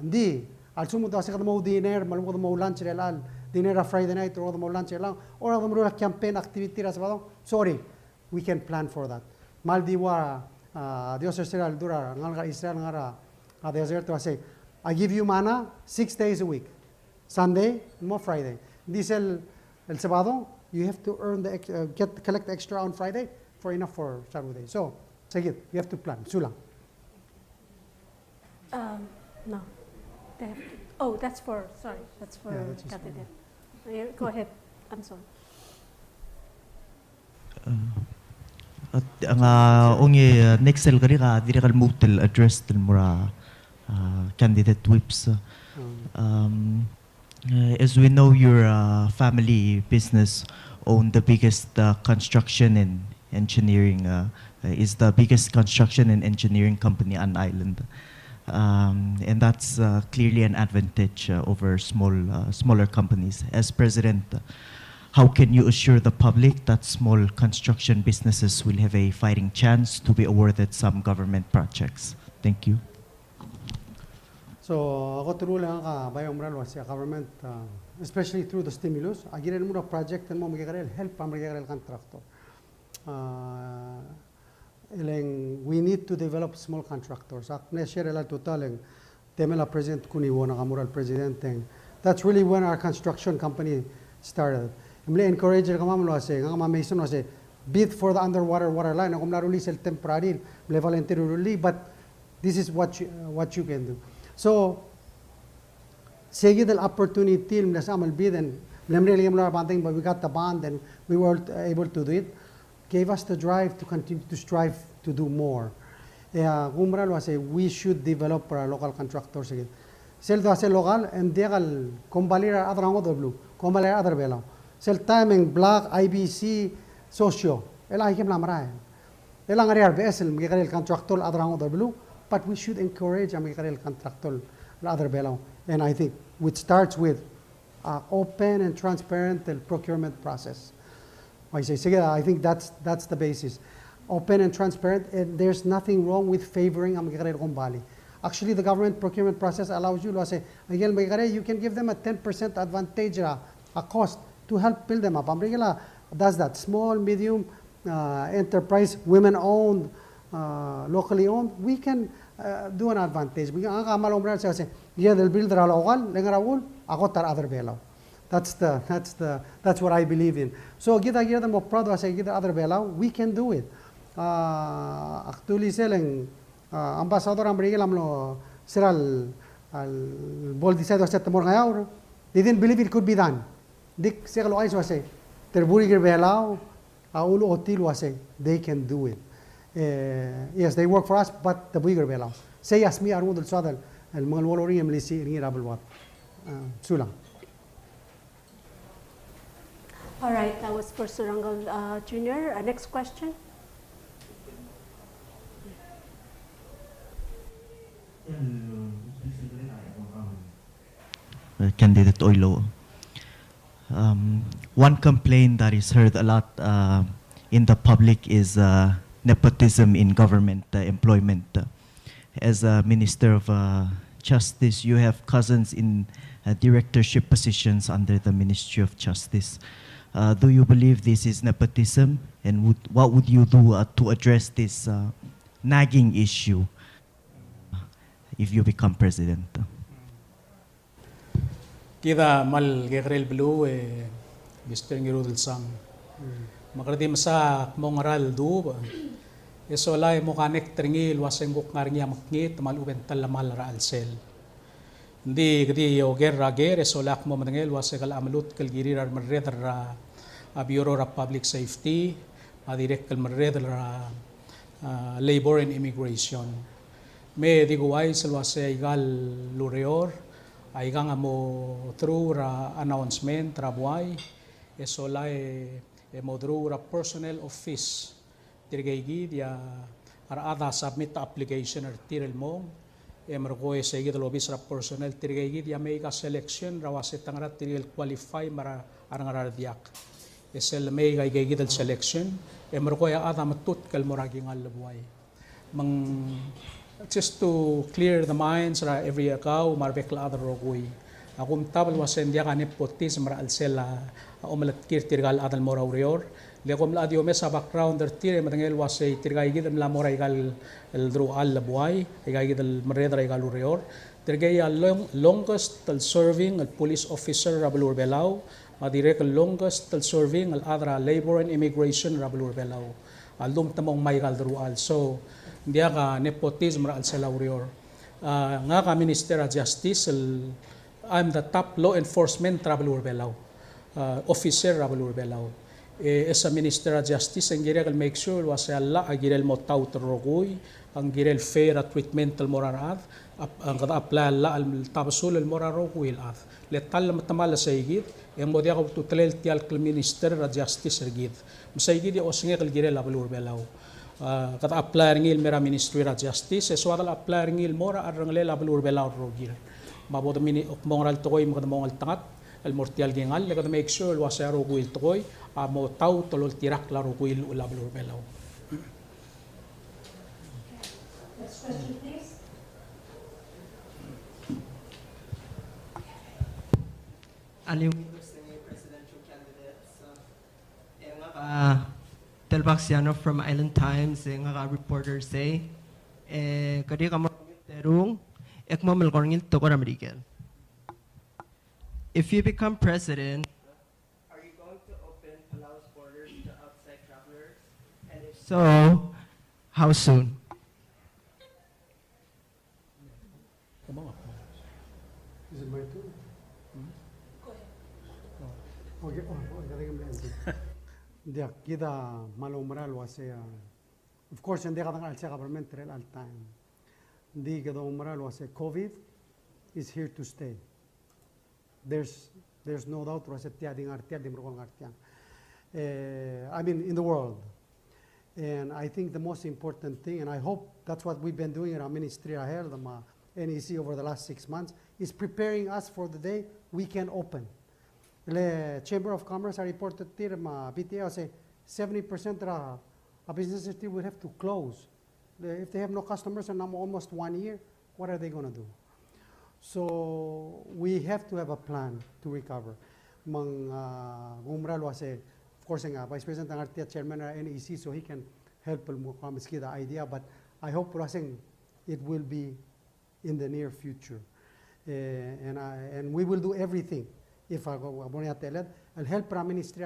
di al sumo do asa mo dinner malu mo lunch relal dinner Friday night or mo lunch relal or mo campaign activity ra sabado sorry we can plan for that maldiwa Dios Israel dura ngara Israel ngara a desierto say I give you manna 6 days a week Sunday more Friday this el sábado you have to earn the collect extra on Friday for enough for Saturday so seguid you have to plan sulang no oh that's for candidate go ahead I'm sorry at ang ongi next cell kari ka dire kal mutel address del mura candidate whips as we know your family business own the biggest construction and engineering is the biggest construction and engineering company on island and that's clearly an advantage over smaller companies as president. How can you assure the public that small construction businesses will have a fighting chance to be awarded some government projects? Thank you. So ako tuloy lang ka bayang mral was government especially through the stimulus agiren mo na project mo magikarel help pa magikarel contractor we need to develop small contractors akne share la total temela president kuni wona kamural president that's really when our construction company started. Mle encourage ka mamlo ase nga mason ase bid for the underwater water line ako mla release el temporary mle voluntarily but this is what you can do so sige the opportunity mle samal bid and mle mle banding but we got the bond and we were able to do it gave us the drive to continue to strive to do more gumra lo ase we should develop para local contractors again sel do ase local and degal combalir adrango doblu combalir adar bela sel timing black IBC socio ela hikem lamra ela ngari RBS el migarel contractor adrango doblu but we should encourage a migarel contractor other bela and I think which starts with open and transparent the procurement process I think that's the basis open and transparent and there's nothing wrong with favoring a migarel gombali actually the government procurement process allows you to say again you can give them a 10% advantage a cost to help build them up. Amrigala does that. Small, medium enterprise, women-owned, locally owned. We can do an advantage. We can say, yeah, they'll build their local, lengarawul, agotar other belaw. That's what I believe in. So kita mo proud say kita other belaw. We can do it. Actually, selling ambassador Amrigala amlo seral al bol decide set more ngayaw. They didn't believe it could be done. Dik sekalo ay say terburi gerbelao aulu otil say they can do it. Yes, they work for us, but the bigger belao. Say as me armud el sadal el malwalori emlisi ni rabelwat. Sula. All right, that was for Surangal Jr. Next question. candidate Oilo. One complaint that is heard a lot in the public is nepotism in government employment. As a Minister of Justice, you have cousins in directorship positions under the Ministry of Justice. Do you believe this is nepotism? And what would you do to address this nagging issue if you become president? Kita mal gegrel blue Mr. Ngirudel sang. Makradim sa mongaral du eso lai mo kanek tringil waseng guk ngarnya makngit mal ubental lamal ra alsel. Hindi gdi yo ger eso lak mo mangel wasekal amalut kal giri ra marred ra Bureau of Public Safety direct kal marred ra Labor and Immigration. Me diguay salwase igal lureor ay gang mo through ra announcement ra buay eso lai mo through ra personnel office tirgaygi dia ara ada submit application ar tirel mo emergo e seguid lobis ra personnel tirgaygi dia may ka selection ra wase tangra tirel qualify mara arangar diak esel may gaygi dal selection emergo ya ada matut kal moragi ngal buay mang just to clear the minds ra every akaw marbekla other rogui akum tabel wasen dia ka nepotism ra alsela omelat kir tirgal adal mora urior lekom la dio mesa background der tire matangel wase tirgai gidem la mora igal el dru al buai igai gidel mredra igal urior tirgai longest serving al police officer rabulur belau madirek longest serving al adra labor and immigration rabulur belau aldum tamong maigal dru al so dia ka nepotism ra al selaurior nga ka Minister of Justice I'm the top law enforcement rabulur belau officer rabulur belau as a Minister of Justice ang girel make sure was alla agirel mo taw terogui ang girel fair treatment al morarat ang kada apply alla al tabasul al morarogui al letal matamal sa igid ang mo dia ko tutlel tial Minister of Justice ergid masayigid o singe kal girel rabulur belau kata apply ngil mera Ministry of Justice so adal apply ngil mora arrangle labulur belau rogir mabot mini okmongal tokoy mo mongal tangat al mortial gengal le make sure wasa roguil tokoy mo taw tolol tirak la roguil ulabulur belau. Next question, please. Alim presidential candidates Del Baxiano from Island Times nga reporter say kadi ka mo terung ek mo melkorngil to American. If you become president, are you going to open Palau's borders to outside travelers? And if so, how soon? Is it my turn? Go ahead. Okay. Dia kita malumral wase of course hindi ka tangal sa government real all time. Hindi ka umral wase COVID is here to stay. There's no doubt wase tiading artiad dimrokon artian. I mean in the world. And I think the most important thing, and I hope that's what we've been doing in our ministry ahead of the NEC over the last 6 months, is preparing us for the day we can open. The Chamber of Commerce reported here, BTA say 70% of businesses will have to close. If they have no customers and almost 1 year, what are they going to do? So we have to have a plan to recover. Of course, Vice President Angartia, Chairman of NEC, so he can help the idea, but I hope it will be in the near future. And we will do everything. If I'll help Prime Minister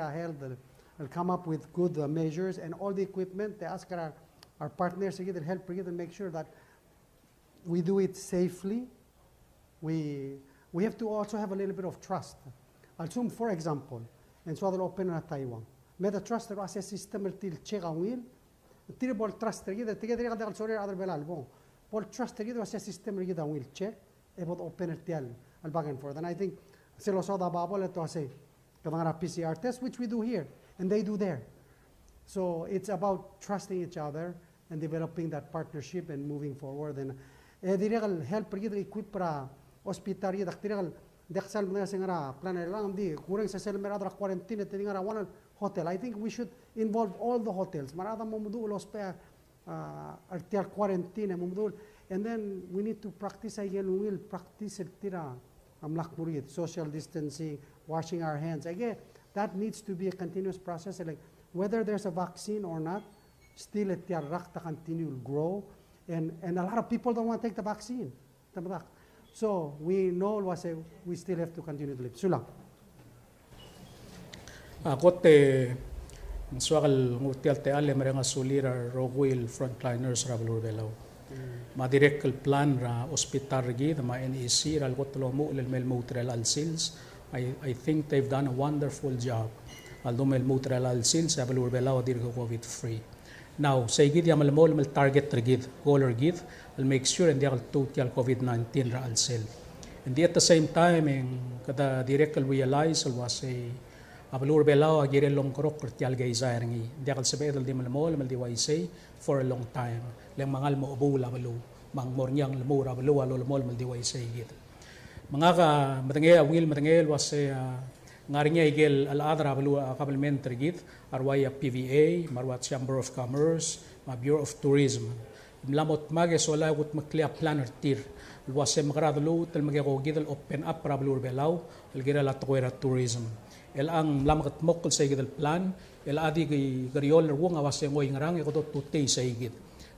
I'll come up with good measures and all the equipment. They ask our partners to help and make sure that we do it safely. We have to also have a little bit of trust. I'll assume, for example, and so I'll open in Taiwan. Meta trust the assess system till check on wheel. Terrible trust together the sorry other belalbo. Paul trust together assess system together wheel check about open it al back and forth. And I think Selosoda Babol to say PCR test, which we do here, and they do there. So it's about trusting each other and developing that partnership and moving forward. And help equip para hospital deksal mga singara plan lang di kurang sa sel merada quarantine tingara one hotel. I think we should involve all the hotels. Marada mumudu ulos pa artial quarantine mumudu, and then we need to practice again. We will practice tira amlak murid, social distancing, washing our hands. Again, that needs to be a continuous process. Like whether there's a vaccine or not, still the rakta continue to grow, and a lot of people don't want to take the vaccine. So we know we still have to continue to live. Sulang. Kote suakal ngutial te ale merenga sulira rogwil frontliners ra Belaw. Ma direkal plan ra hospital gi ma NEC ra gotlo mo lel mel motrel al sils. I think they've done a wonderful job. Aldo mel motrel al sils ra Belaw dir COVID free. Now, say gid yamal mol mal target regid, goal gid, I'll make sure and they'll total COVID-19 ra al sel. And at the same time, kada direct realize was a Abalur Belaw agire long krok kertial gay zairingi. Dia kal sebedal di malmol mal diwaisay for a long time. Leng mangal mo obula balu, mang mornyang lemura balu alo lemol mal diwaisay gid. Mga ka matangay awil matangay was ngaringnya igel al-adra balu governmental gid arwaya PVA, marwat Chamber of Commerce, ma Bureau of Tourism. Mlamot mage wala gut maklia planner tir. Luwase magradalo tel magego gid open up para Abalur Belaw, algira la tourism. El ang lamat mokol sa igid plan, el adi gariol ruang awas yang ngoy ngarang eko tutay sa igid.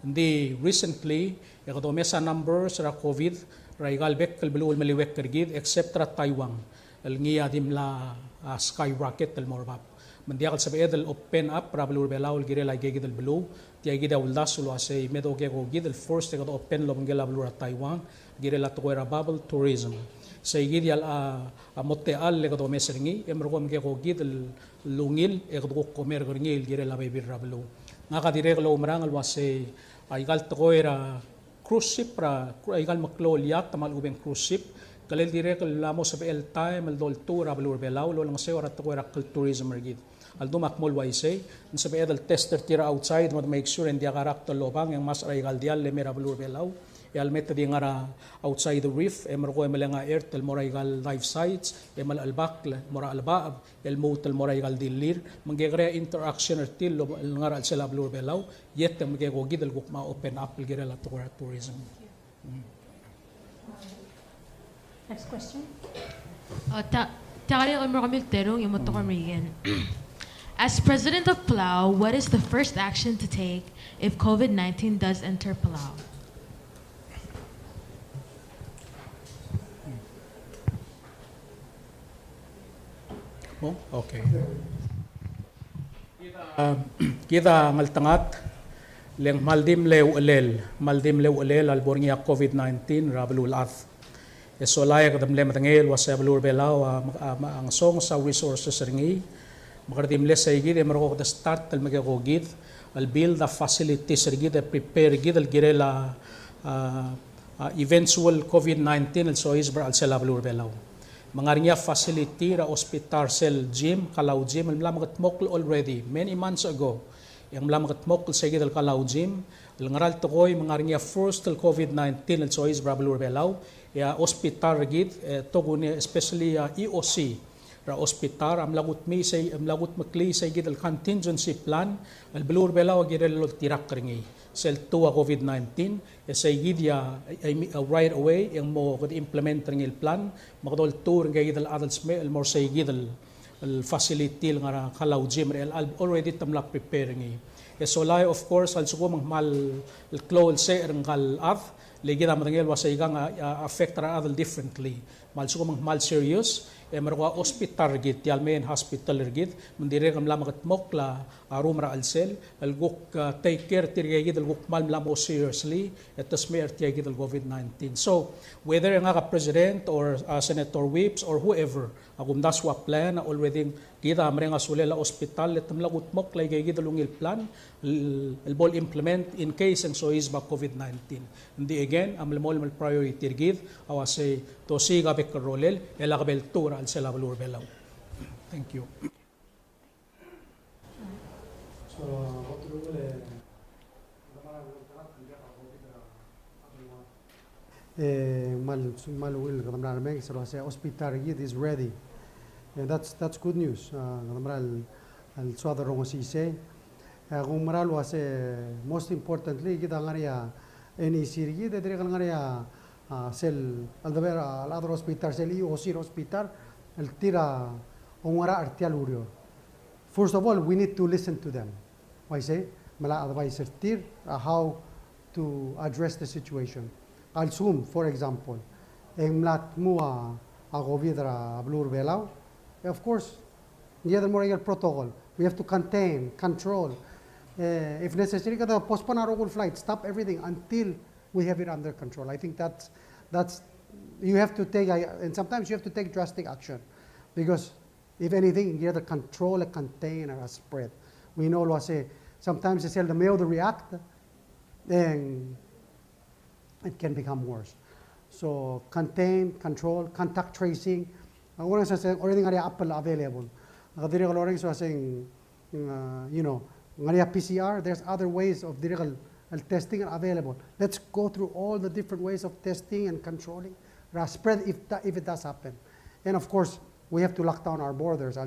Hindi recently eko mesa numbers ra COVID ra igalbek kalbulul maliwek kergid except ra Taiwan. El ngiya dimla skyrocket el morbap. Mandiakal sa bedel open up para Abalur Belaw girela igid el blue. Ti igid uldas ulo ase medo ke gid el first eko open lo ngela Abalur Taiwan girela tuera bubble tourism. Sa igid yal motte al le ko meseringi emrogom ke ko gid lungil e ko komer ngil gire la bibir rablo nga ka dire lo umrangal wase aigal to era cruise ship ra aigal maklo liat tamal ubeng cruise ship kalel dire ko lamo sa el time el dol tour Abalur Belaw lo lang se ora to era tourism gid aldo makmol waise sa bedel tester tira outside mo make sure and dia karakter lobang yang mas aigal dial le mera Abalur Belaw almeta di ngara outside the reef emergo emelenga airtel moraigal live sites emal albak mora albaab el motel moraigal dilir mangegre interaction ertil ngara sela Abalur Belaw yet mangego gidel gukma open up girela tourism. Next question. As President of Palau, what is the first action to take if COVID-19 does enter Palau? Oh, okay. Kita ngaltangat leng maldim lew alel alborngia COVID-19 rabulul ath. Esolaya kadam le matangel was Abalur Belaw ang song sa resources ringi makardim le sa igid emro da start al magagogid al build the facilities rigid prepare gid al girela eventual COVID-19 al so is al sel Abalur Belaw. Mangarnya facility ra hospital cell gym, Kalau gym, ang mlamagat mokl already, many months ago. Yang mlamagat mokl sa igid al Kalau gym, al ngaral tokoy mangarnya first al COVID-19 al so is Abalur Belaw, ya hospital rigid, toguni especially EOC, ra hospital, amlagut makli sa igid al contingency plan, al Abalur Belaw agid al tirak ringi. Sel tuwa COVID-19, sa igidya right away yung mo implement ring il plan makadol tour ng igid al adults me el more sa igid al facility nga Kalau gym already tamla preparing so lai of course al suko mal el close sa ngal af ligid am ngel was igang affect ra adult differently mal suko mal serious marwa hospital gid yalmen hospital gid mandire kam lamagat mokla arum ra alsel alguk take care tirgid alguk mal lamo seriously at the smear tirgid al COVID-19. So whether nga ka president or senator whips or whoever agum daswa plan already kita amre nga sulela hospital at lagut mokla gid alungil plan el bol implement in case ang so is ba COVID-19. Hindi again am lemol mal priority tirgid awase to siga bekrolel elakabel tur al sel Abalur Belaw. Thank you. So, Maluil kadamral meng so say hospital yid is ready, and that's good news. Kadamral al suadaro si say kung maral was most importantly kita ngaria any siri de dire ngaria sel al deber al other hospital sel I osir hospital el tira ongara artial urio. First of all, we need to listen to them. Why say mala advice tir how to address the situation. Al sum, for example, en mlat mua agovidra blur belau. Of course, the other more protocol. We have to contain, control. If necessary, kita postpone our whole flight, stop everything until we have it under control. I think that's you have to take, and sometimes you have to take drastic action, because if anything, you have to control, contain, or spread. We know, sometimes they say the male react, then it can become worse. So contain, control, contact tracing. Orang say already ngari Apple available. Kadiri orang saying, you know, ngari PCR. There's other ways of direct testing available. Let's go through all the different ways of testing and controlling spread if it does happen. And of course, we have to lock down our borders. I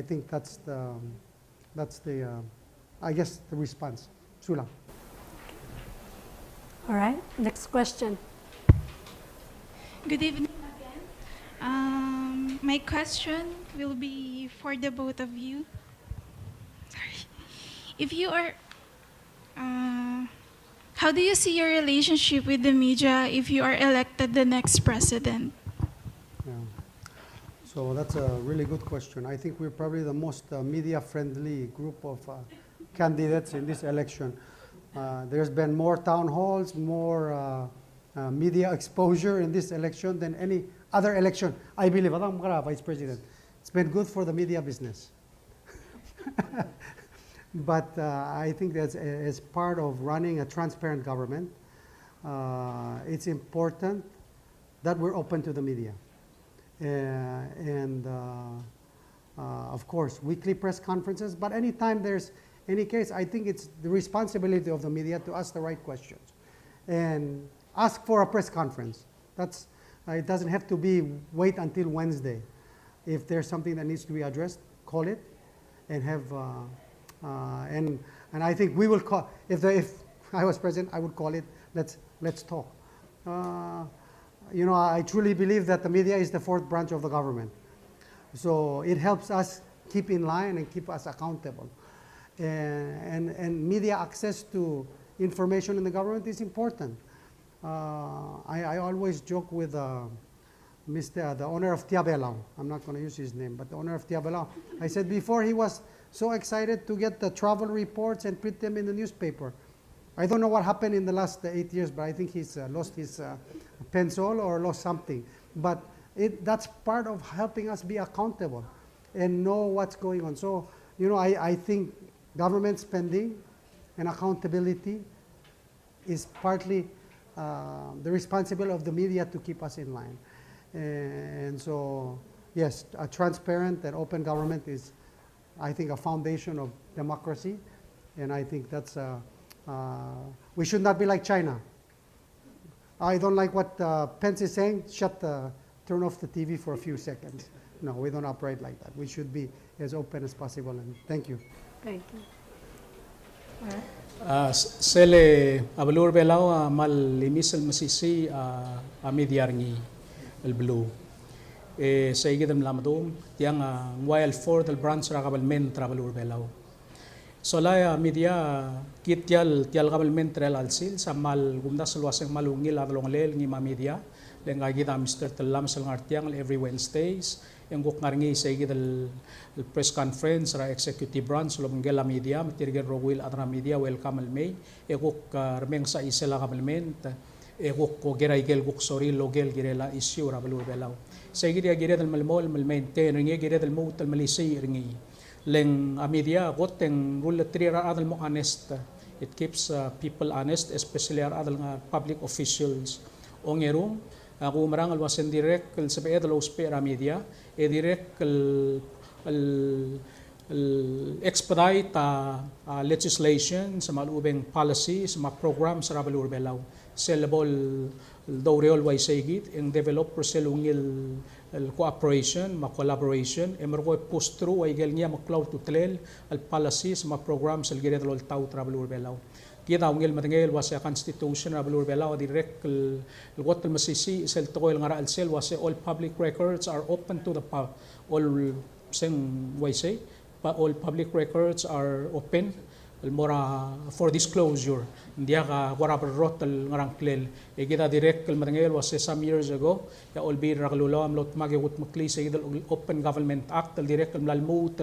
think that's the I guess the response. Sula. All right, next question. Good evening again. My question will be for the both of you. Sorry. If you are, how do you see your relationship with the media if you are elected the next president? Yeah. So that's a really good question. I think we're probably the most media-friendly group of candidates in this election. There's been more town halls, more media exposure in this election than any other election, I believe. Vice President. It's been good for the media business. But I think that as part of running a transparent government, it's important that we're open to the media. Of course, weekly press conferences, but anytime there's any case, I think it's the responsibility of the media to ask the right questions and ask for a press conference. That's, it doesn't have to be wait until Wednesday. If there's something that needs to be addressed, call it and have, and I think we will call, if I was president, I would call it, let's talk. You know, I truly believe that the media is the fourth branch of the government. So it helps us keep in line and keep us accountable. And media access to information in the government is important. I always joke with the owner of Tiabelao. I'm not going to use his name, but the owner of Tiabelao. I said before he was so excited to get the travel reports and print them in the newspaper. I don't know what happened in the last 8 years, but I think he's lost his pencil or lost something. But that's part of helping us be accountable and know what's going on. So, you know, I think government spending and accountability is partly the responsibility of the media to keep us in line. And so, yes, a transparent and open government is, I think, a foundation of democracy. And I think that's, we should not be like China. I don't like what Pence is saying, turn off the TV for a few seconds. No, we don't operate like that. We should be as open as possible, and thank you. Thank you. Sele abalur belau mal limis al masisi amidiarngi el blue. Sa igidam lamadum tiang while for the branch ragabalmen trabalur belau. Solaya media kit tial gabalmen trel alsil sa mal gumda salwaseng malungil adlonglel ngi media lenga gida Mr. Telam sal ngartiang every Wednesdays yang guk ngarngi sa igid el press conference ra executive branch lo menggela media matirgen rowil adra media welcome al may e guk remeng sa isela gabalmen e guk ko gera igel guk sorry logel girela issue ra balur belau sa igid ya gire del malmol mal maintain ngi gire del mot al malisi ngi leng media goteng rule trira adal mo honest. It keeps people honest, especially adal nga public officials. Ongerung ako marang alwasen direct kal sabi adal ospera media e direct kal expedite legislation sa malubeng policy sa mga programs sa Rabalur Belaw. Sellable daw real way segit ang develop selungil cooperation, ma collaboration, emergo post through ay gel niya maklaw tutlel al policy sa mga programs sa gire dal taw Rabalur Belaw. Kita ungil matengel was a constitution Rabalur Belaw direct what masisi sel toil ngara al sel was all public records are open to the all sing way say all public records are open mora for disclosure dia ka wara rot ngarang klel e kita direct matengel was some years ago ya all be raglulam lot magiwut makli sa idal open government act direct lalmut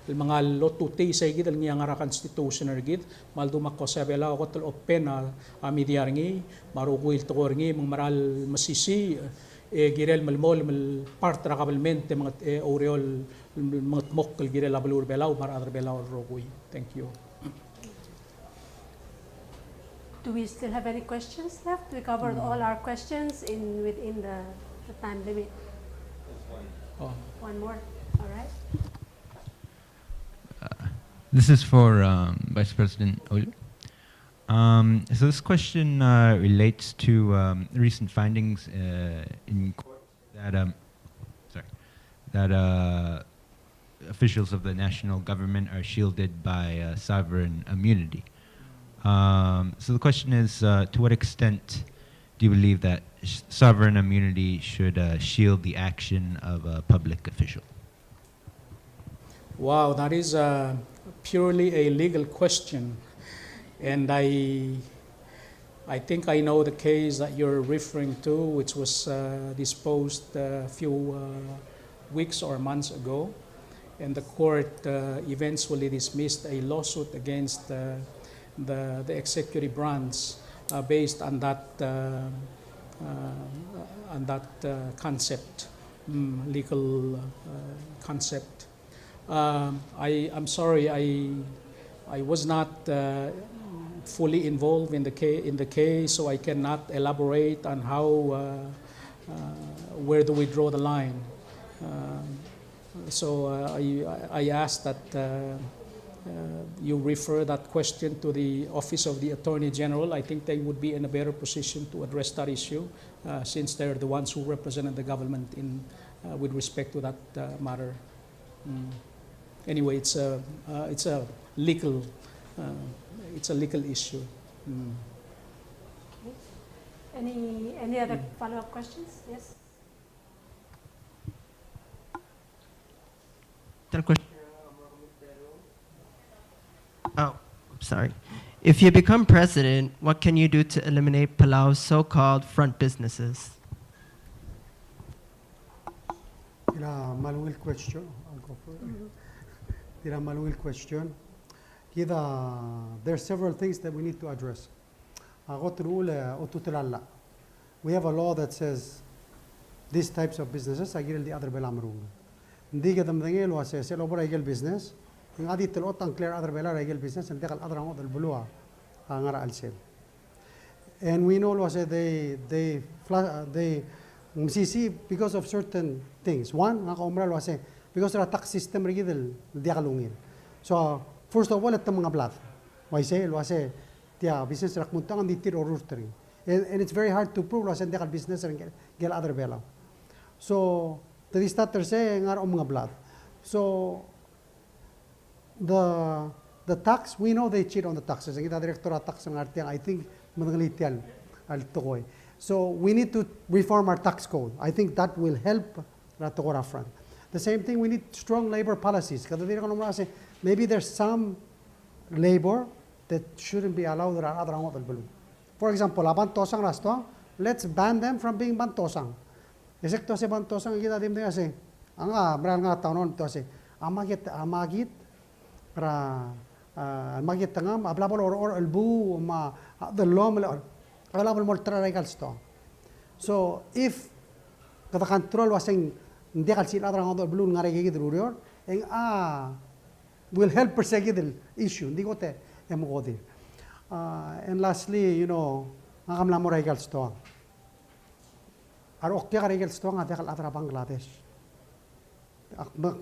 mga lotuti sa idal nga ngara constitution gid maldo makko sa bela ko open media ngi maruguil to ngi mga maral masisi girel malmol mal part ra government mga oriol mga mokkel girel Rabalur Belaw mar other Belaw rogui. Thank you. Do we still have any questions left? We covered all our questions within the time limit. One more. All right. This is for Vice President Oilu. So this question relates to recent findings in court that officials of the national government are shielded by sovereign immunity. So the question is, to what extent do you believe that sovereign immunity should shield the action of a public official? Wow, that is purely a legal question. And I think I know the case that you're referring to, which was disposed a few weeks or months ago. And the court eventually dismissed a lawsuit against the executive branch based on that concept, legal concept. I'm sorry, I was not fully involved in the case, so I cannot elaborate on how where do we draw the line. So I ask that you refer that question to the Office of the Attorney General. I think they would be in a better position to address that issue since they're the ones who represented the government in with respect to that matter. Anyway, it's a legal issue. Okay. Any other follow-up questions? Yes. Oh, sorry. If you become president, what can you do to eliminate Palau's so-called front businesses? Manuel question. I'll go for it. Manuel question. There are several things that we need to address. We have a law that says these types of businesses are the other belamrung. Ndiga damdangel was a sell over a business. Ngadi telot ang clear other bela regel business and dekal other model bulua ngara al sel. And we know was they MCC because of certain things. One, naka-umral was because of the tax system regidel diakalungin. So first of all, at the mga blood. Why say was tia business rakmuntang ang ditir or roostering. And it's very hard to prove was dekal business and get other bela. So the starter say ngar mga blood. So the tax, we know they cheat on the taxes. Ang director tax ng artiang, I think mangalitian al tokoy. So we need to reform our tax code. I think that will help Ratokora front. The same thing, we need strong labor policies. Maybe there's some labor that shouldn't be allowed. For example, bantosang rasto, let's ban them from being bantosang. Esekto se bantosang kita dim kasi, anga bral nga taonon to se, amagit para magit tangam ablabol or albu ma the lom ablabol more triangles to. So if the control was saying hindi kalsin adra ng blue ngare gigid rurior eng will help persegid the issue hindi ko te emogodi. And lastly, ang kamla mo regals to. Ar okya regals to nga dekal adra Bangladesh.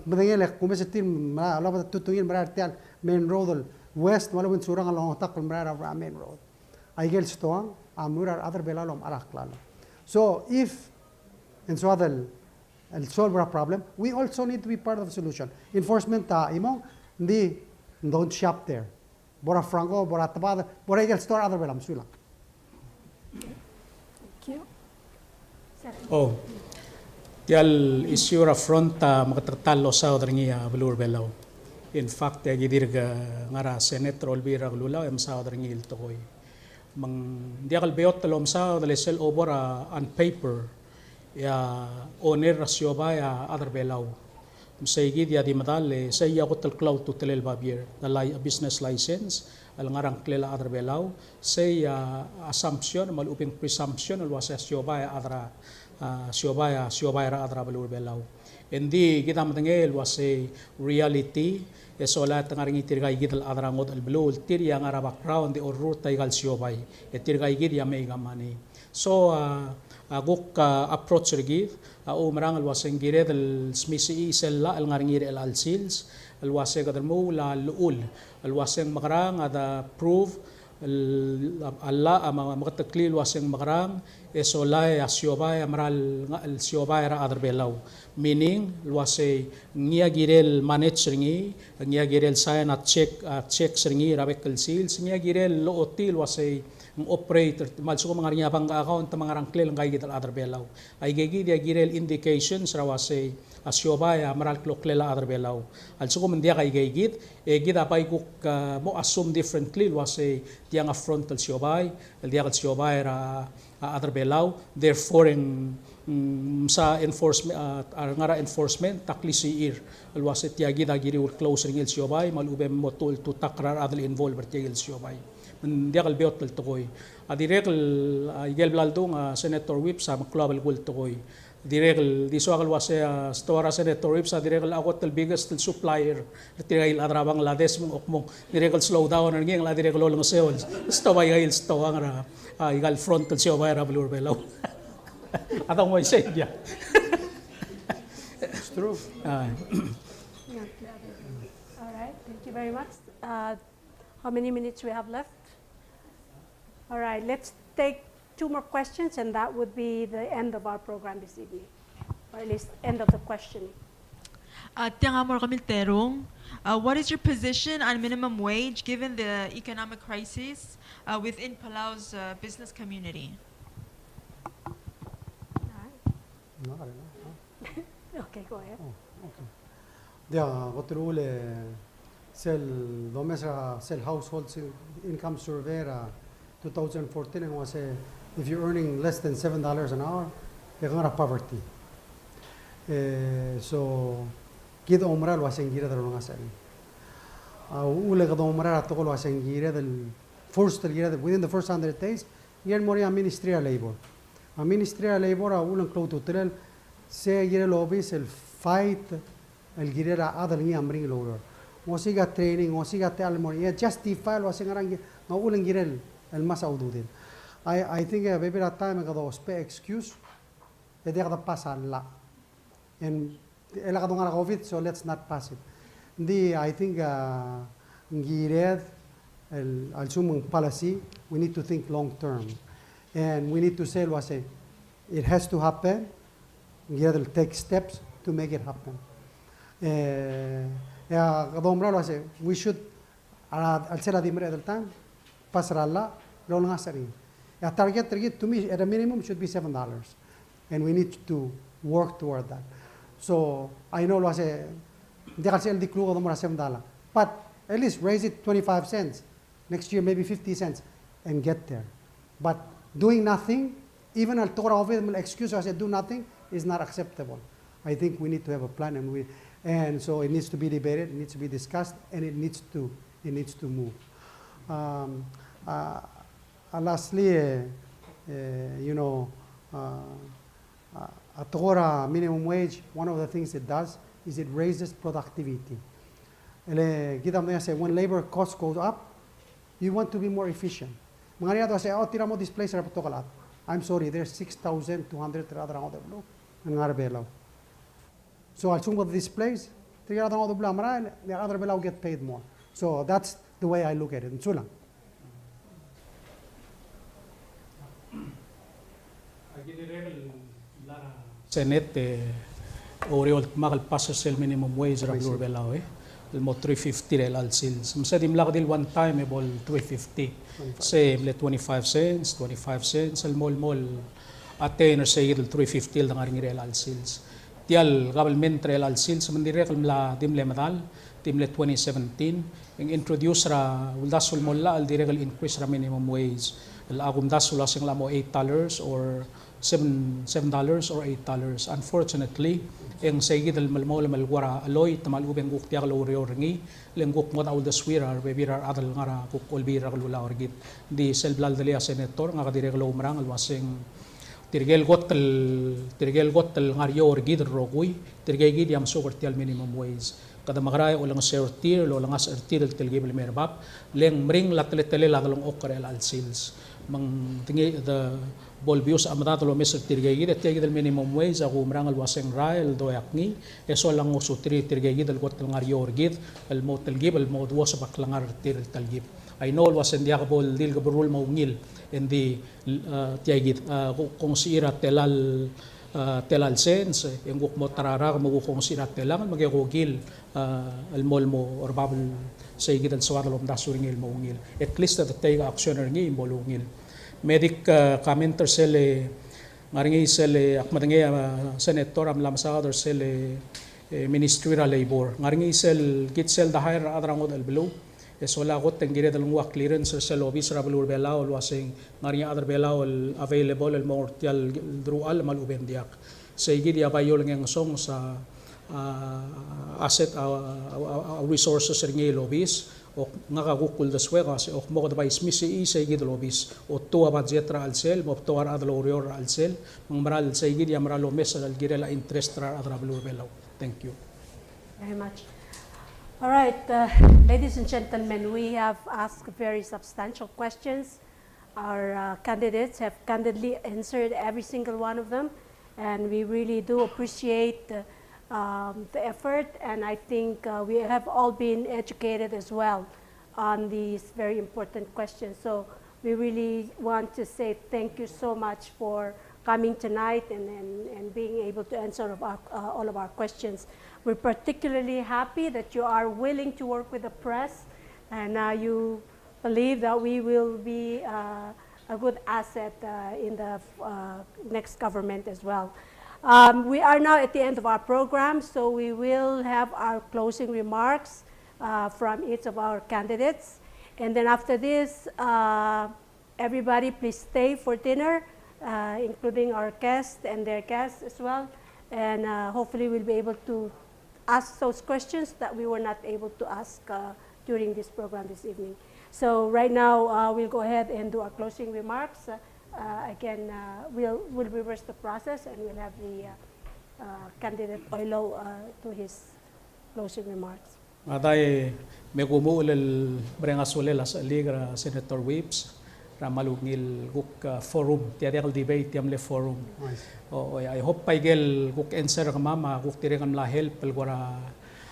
Madangele kumesetin mara ala tutungin mara tial main road west wala win surang along tak mara main road. Aigel stoang amura other belalom alaklalo. So if in so other and solve our problem, we also need to be part of the solution. Enforcement imong hindi don't shop there. Bora franco, bora tabada, bora igel store other belam sula. Thank you. Oh, tial issue affront makatatalo sa odringia balur belaw. In fact, gidir ngara senator olbira lula em sa odringil tokoy. Mang diakal beot talom sa lesel over on paper ya owner rasyo ba ya other belaw. Masayigid ya di madale say ya kotel cloud to telel babier the business license al ngarang klela other belaw say assumption maluping presumption al wasa siobaya adra siobaya ra adra balur belaw hindi kita matengel wase reality esola tangaring itirgay gidal adra ngot al belul tir yang ara background the orur taigal siobay itirgay gid ya may gamani so aguk approach rigid o marang alwaseng gire del smisi isella al ngaringire al alsils alwaseng kadermo la luul alwaseng makarang ada prove alla makatakli alwaseng makarang esolay asyobay amral al syobay ra adar belaw meaning alwaseng ngia girel manage ringi ngia girel sign at check ringi rabek alsils ngia girel looti alwaseng operator malso mga ringa pang account mga rangklel ng gigit al other belaw ay gigi dia girel indications rawase asyobaya maral kloklela other belaw also ko mandia kay gigit gida pay ko mo assume differently wase dia nga frontal syobay dia ka syobay ra other belaw therefore sa enforcement ngara enforcement takli siir alwase dia gida giri ur close ringil syobay malubem motul to takrar adel involved tigil syobay dia kal beot tel tokoy adirek igel blaldo nga senator whip sa global goal tokoy direk diso akal wase stora senator whip sa direk akot tel biggest supplier tiril adrabang lades mong okmong direk slow down ngeng la direk lolong seol stoway gail stowang ra igal frontal siya ba ra blur belaw atong mo say dia It's true. All right, thank you very much. How many minutes we have left? All right, let's take 2 more questions, and that would be the end of our program this evening, or at least end of the questioning. What is your position on minimum wage given the economic crisis within Palau's business community? Okay, go ahead. Okay. Dia gotrule sel domestic sel household income survey 2014 and was if you're earning less than $7 an hour, you're gonna poverty. So kid omral was in gira dalong asal. Ule kad omral atokol was in gira del first gira within the first 100 days, you're more ministerial labor. A ministerial labor ulang close to tell se gira lobbies el fight el gira other ni amring lower. Wasiga training, wasiga tell more. Yeah, justify was in arang no ulang gira el mas aududin. I think maybe that time I got spare excuse. They got pass a lot. And ela kadong COVID, so let's not pass it. I think ngired al sumong policy, we need to think long term. And we need to say it has to happen. Ngired will take steps to make it happen. We should al sela dimre at the time pasarala lo nga sari. A target to me at a minimum should be $7, and we need to work toward that. So I know was a $7, but at least raise it 25 cents next year, maybe 50 cents, and get there. But doing nothing, even al Torah of it excuse us do nothing is not acceptable. I think we need to have a plan, and so it needs to be debated, it needs to be discussed, and it needs to move. Lastly, a Torah minimum wage, one of the things it does is it raises productivity. When labor cost goes up, you want to be more efficient. Tiramo this place. I'm sorry, there's 6,200 So I think with this place, the other below get paid more. So that's the way I look at it. Nsulang. Senate oriol makal passes el minimum wage rabulur belaw el mo 350 el al sils masadim lakdil one time ebol 350 same le 25 cents el mol attain or say el 350 el dangaring el al sils tial government el al sils mandire la dimle madal dimle 2017 ang introduce ra uldasul molla al direct increase ra minimum wage el agum dasul asing la mo $8 or $7 or $8. Unfortunately, ang sayid al malmol malwara aloy tamal ubeng guk tiag lo ringi lengguk mo taul deswira bebirar adal ngara guk olbira kalula orgit di selblal dalia senator nga kadirek lo umrang alwasing tirgel gotel ngaryo orgid rogui tirgegid yam sokor tial minimum wage kada magray ulang sertir lo langas sertir el tilgibel merbab leng mring latletele ladalong okre al sils mang tingi the bolbius amata lo mesel tirgegid tiagid el minimum wage ako umrang alwasing rael doyakni eso lang uso tirgegid el gotel ngaryo orgid el motel gib el mod was baklangar tir el talgib I know was in the akabol dil gabrul maungil in the tiagid kung sira telal sense yung guk mo tarara mo kung sira telang magigugil al molmo or babel sayigid al sawar lom dasuringil maungil at least at the actioner ngi molungil medic commenter sele ngaringi sele akmadangi senator am lamsador sele ministerial labor ngaringi sel gitsel the higher adrangod al blue eso la got tengire dalung wa clearance sel office rabulur belao wasing ngaringi other belao available el mortial drual malubendiak sayigid ya bayol ngeng song sa asset resources ngi lobis o ngakagukul da swega si ok mo da vice misi i sayigid lobis o to budget ra alsel mo to ar adlo orior alsel mang maral sayigid ya maralo mes al girela interest ra rabulur belao. Thank you very much. All right, ladies and gentlemen, we have asked very substantial questions. Our candidates have candidly answered every single one of them, and we really do appreciate the effort, and I think we have all been educated as well on these very important questions. So we really want to say thank you so much for coming tonight and being able to answer all of our questions. We're particularly happy that you are willing to work with the press and you believe that we will be a good asset in the next government as well. We are now at the end of our program, so we will have our closing remarks from each of our candidates. And then after this, everybody please stay for dinner, including our guests and their guests as well. And hopefully we'll be able to ask those questions that we were not able to ask during this program this evening. So right now, we'll go ahead and do our closing remarks. Again, we'll reverse the process and we'll have the candidate Oilo do his closing remarks. Aday megumu ulel brengasulel as aligra Senator Whips ramalugil guk forum tiadel debate tiamle forum. Oh, I hope paigel guk answer mama guk tirengam la help pelgora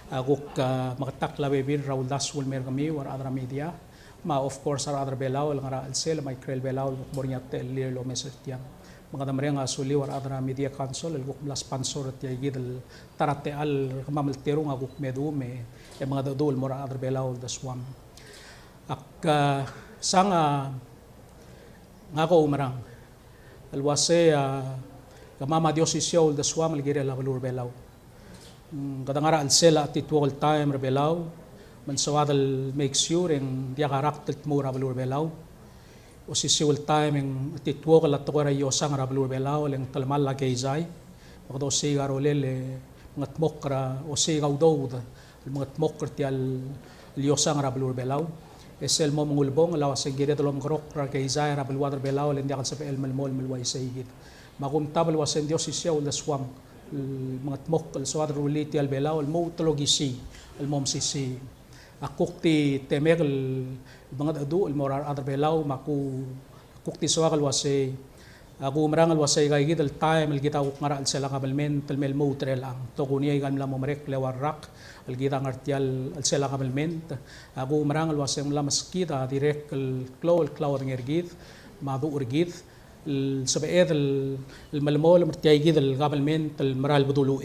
guk makatak la bebir Raul Dasul mergami or other media ma of course ar other belao ngara alsel my krel belao guk bornyat lir lo mesertiam mga damrenga suli or other media council guk la sponsor tiagid tarate al mamal terung guk medume e mga dodol mora other belao daswam ak sanga ngako umarang alwase kamama Dios isyaw da swam algire la valur belaw kadangara alsela at it all time rebelaw man sawadal make sure en dia karakter mo valur belaw o si siwal time en at it all la tokora yo sang valur belaw leng talmal la geizay makdo si garolele ngat mokra o si gawdod ngat mokra ti al yo sang valur belaw esel mo mangulbong lawas gire dolom krok ra geizay rabal water belaw len dia kan sa el malmol malway sayid magum tabal wasen Dios isyaw la swam mga tmok al swadr uliti al belaw al mo tologisi al mom sisi akukti temel mga adu al morar adar belaw maku akukti swakal wase Aku merangal wasay kay gidal time al kita ukngara al sela kabalmen telmel motrel ang to kunia igan la momrek lewarak al kita ngartial al sela kabalmen. Aku merangal wasay lamas kita direk al klaw ngergid madu urgid sabaed al malmol mertiay gidal kabalmen tel maral budulu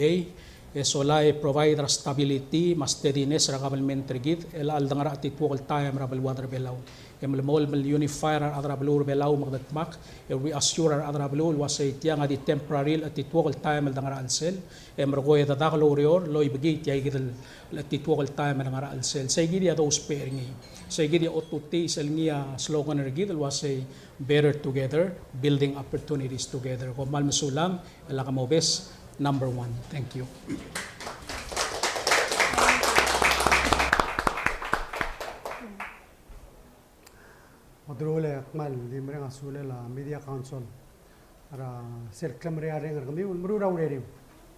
so lai provide stability mas steadiness ra kabalmen tergid el al dangara titwol time ra bal water belaw. Mol unifier adra blur belaw magdatmak we assure adra blur wasay tiang adi temporary at titwol time al dangara alsel mergoy da daglo rior loy bigi tiay gidal at titwol time al dangara alsel say gidi ados pairing say gidi otuti selngia slogan ergid wasay better together building opportunities together ko mal masulam la kamobes number 1. Thank you. Odrole akmal di mereka sule la media council ara circle mereka rengar kami ulmuru raurerim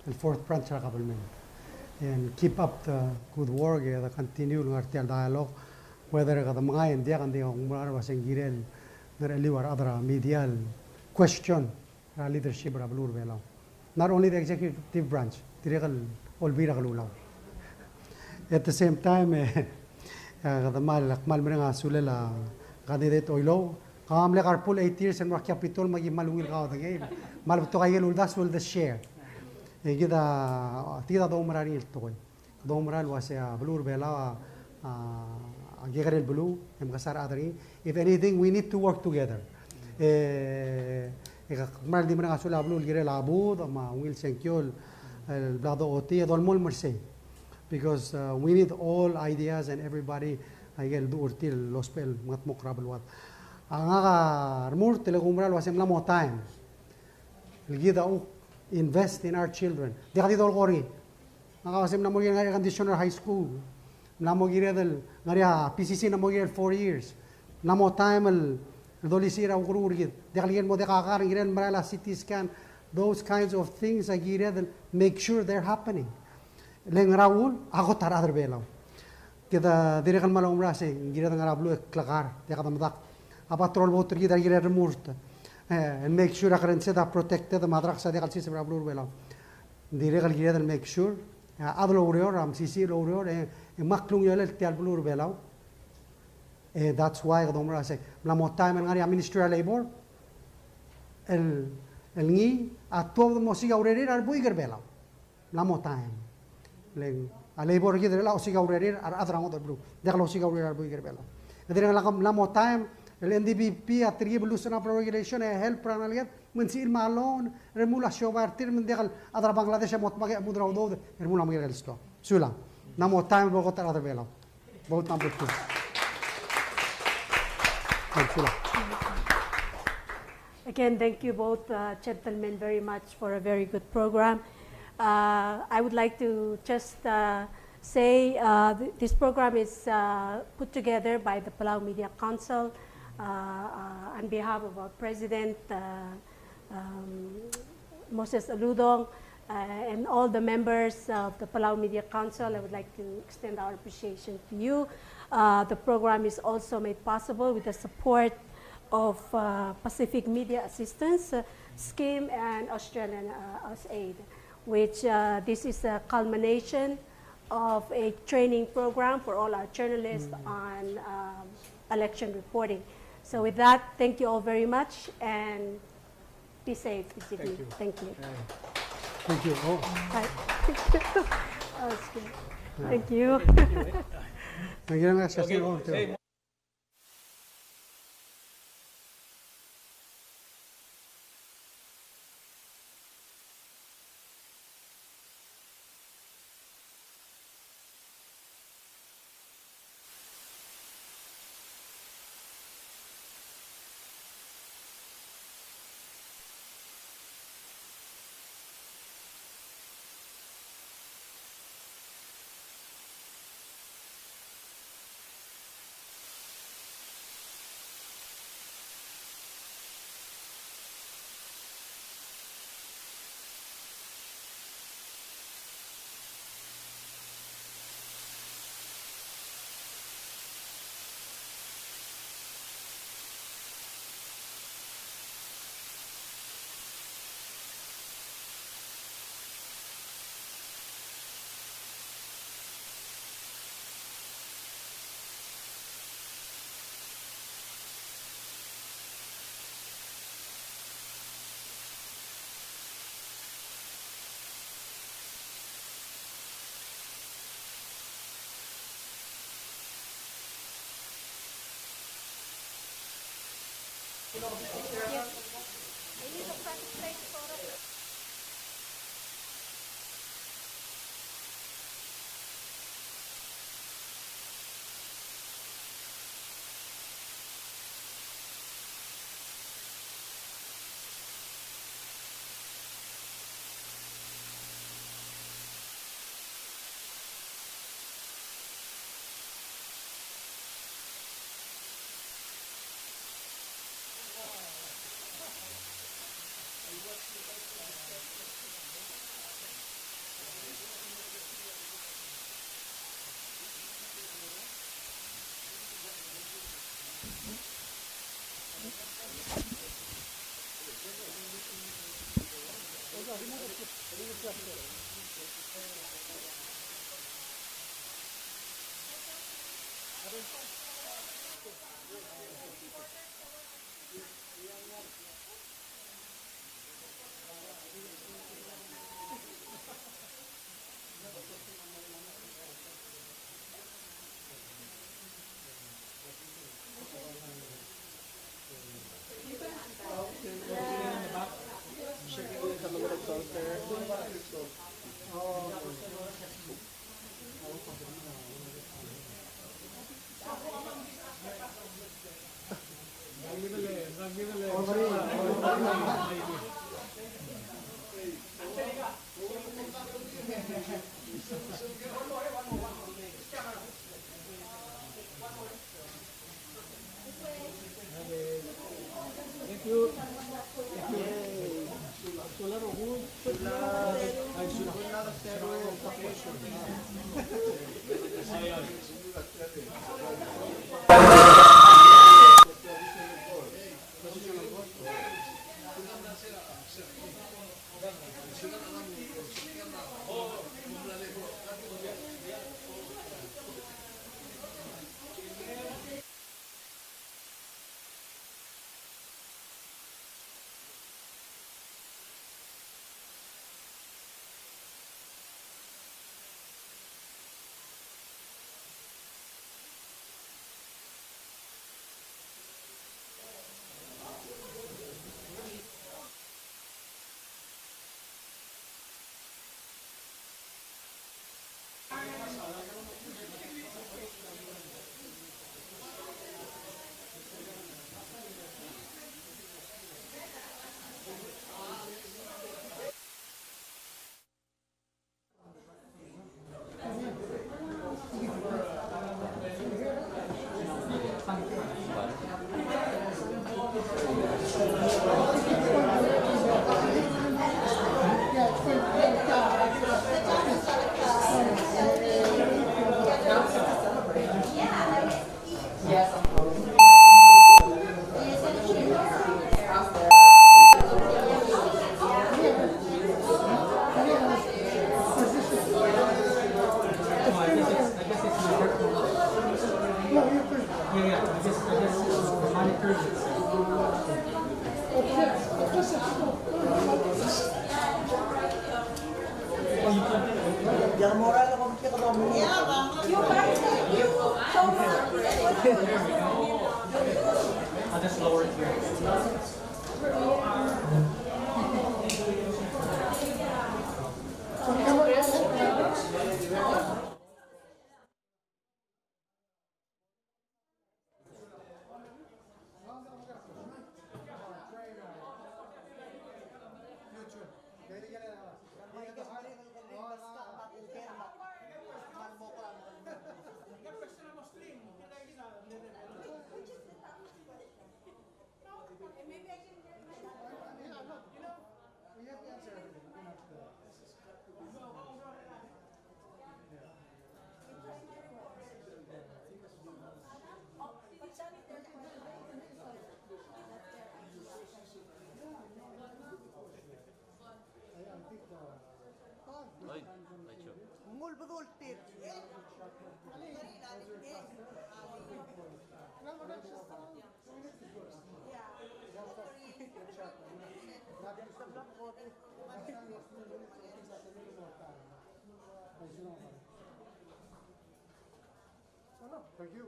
the fourth branch ra government and keep up the good work the continue ngartial dialogue whether ka mga india kan dia umar waseng girel ngare liwar adra media question ra leadership ra blur belaw not only the executive branch direkal olbira kalulaw at the same time ka mal akmal mereka sule la candidate oilo kam le karpul 8 years and wa capital magi malungil ka dagay mal to kayel uldas will the share gida tida do marari to koy do maral wasya blur bela agerel blue em gasar adri if anything we need to work together mal di mena asula blue gerel abud ma will senkol el blado oti dol mol merse because we need all ideas and everybody ayel du urtil lospel mat mokrabel wat anga armur telegumral wasem la time gida invest in our children dikati dol gori anga wasem na mo ngari conditioner high school na mo giredel ngari PCC na mo girel 4 years na mo time el dolisira ukur gid dikali mo dekakar girel marala CT scan those kinds of things agiredel make sure they're happening leng raul ako taradar belaw kita direkan malam rasa gira dengar ablu kelakar dia kata madak apa troll voter kita gira removed and make sure akan seda protected madrak sa dia kalsi sebra ablu belaw direkal gira dan make sure adlo urior am sisi lo urior maklung yole tial blur belaw that's why kadom rasa la time ngari ministry labor el ngi atto mosiga urerir arbu iger belaw la time leng labor kita la osiga urerir ar adrang odor blu dekalo osiga urerir arbu iger belaw edere la time el NDBP atri belusna pro regulation help pranaliat mensil malon remula shobartir men dekal adra Bangladesh mot mage mudra odod remula mage elsto sula na time bogot adra belaw बहुत नाम बोलते हैं Again, thank you both gentlemen very much for a very good program. I would like to just say this program is put together by the Palau Media Council on behalf of our President Moses Aludong and all the members of the Palau Media Council. I would like to extend our appreciation to you. The program is also made possible with the support of Pacific Media Assistance Scheme and Australian AusAid, which this is a culmination of a training program for all our journalists on election reporting. So with that, thank you all very much and be safe this evening. Thank you. Thank you. Oh. Hi. Thank you. Thank you very much. Thank you.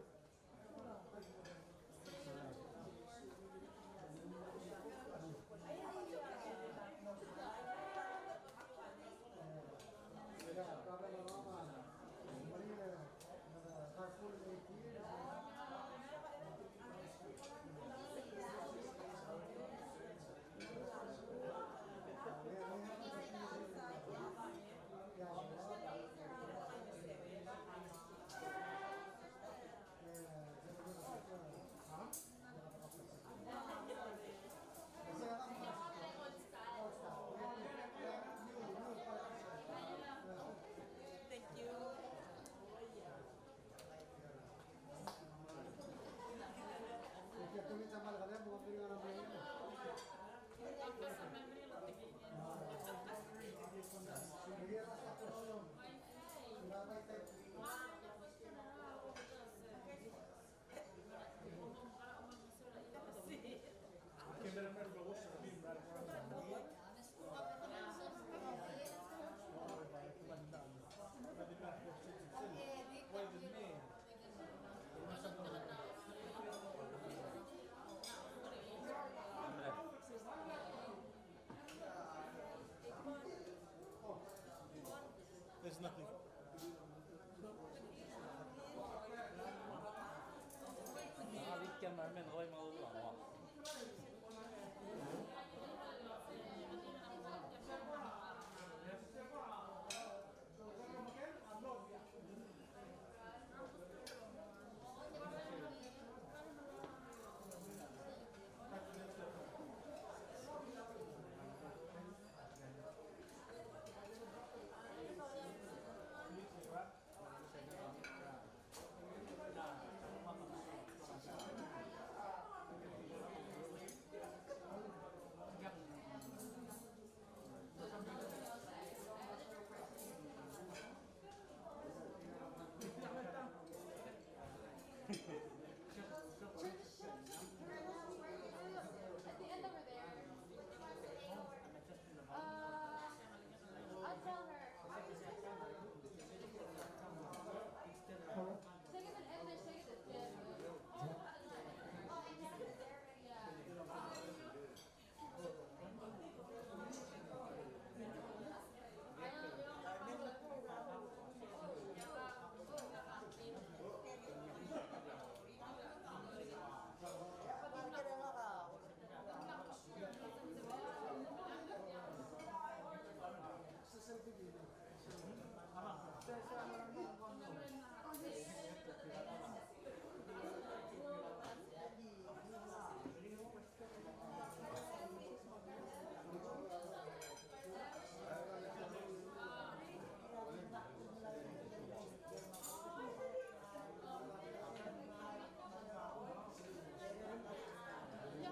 There's nothing. At the end over there. I'll tell her. Take it and then shake it. Wala na, no? Okay.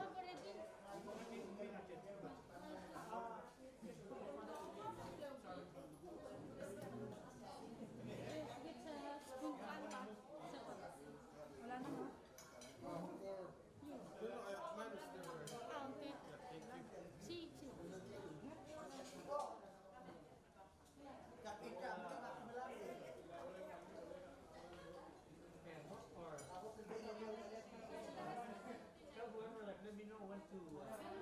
Sí, sí. Tell whoever, like, let me know when to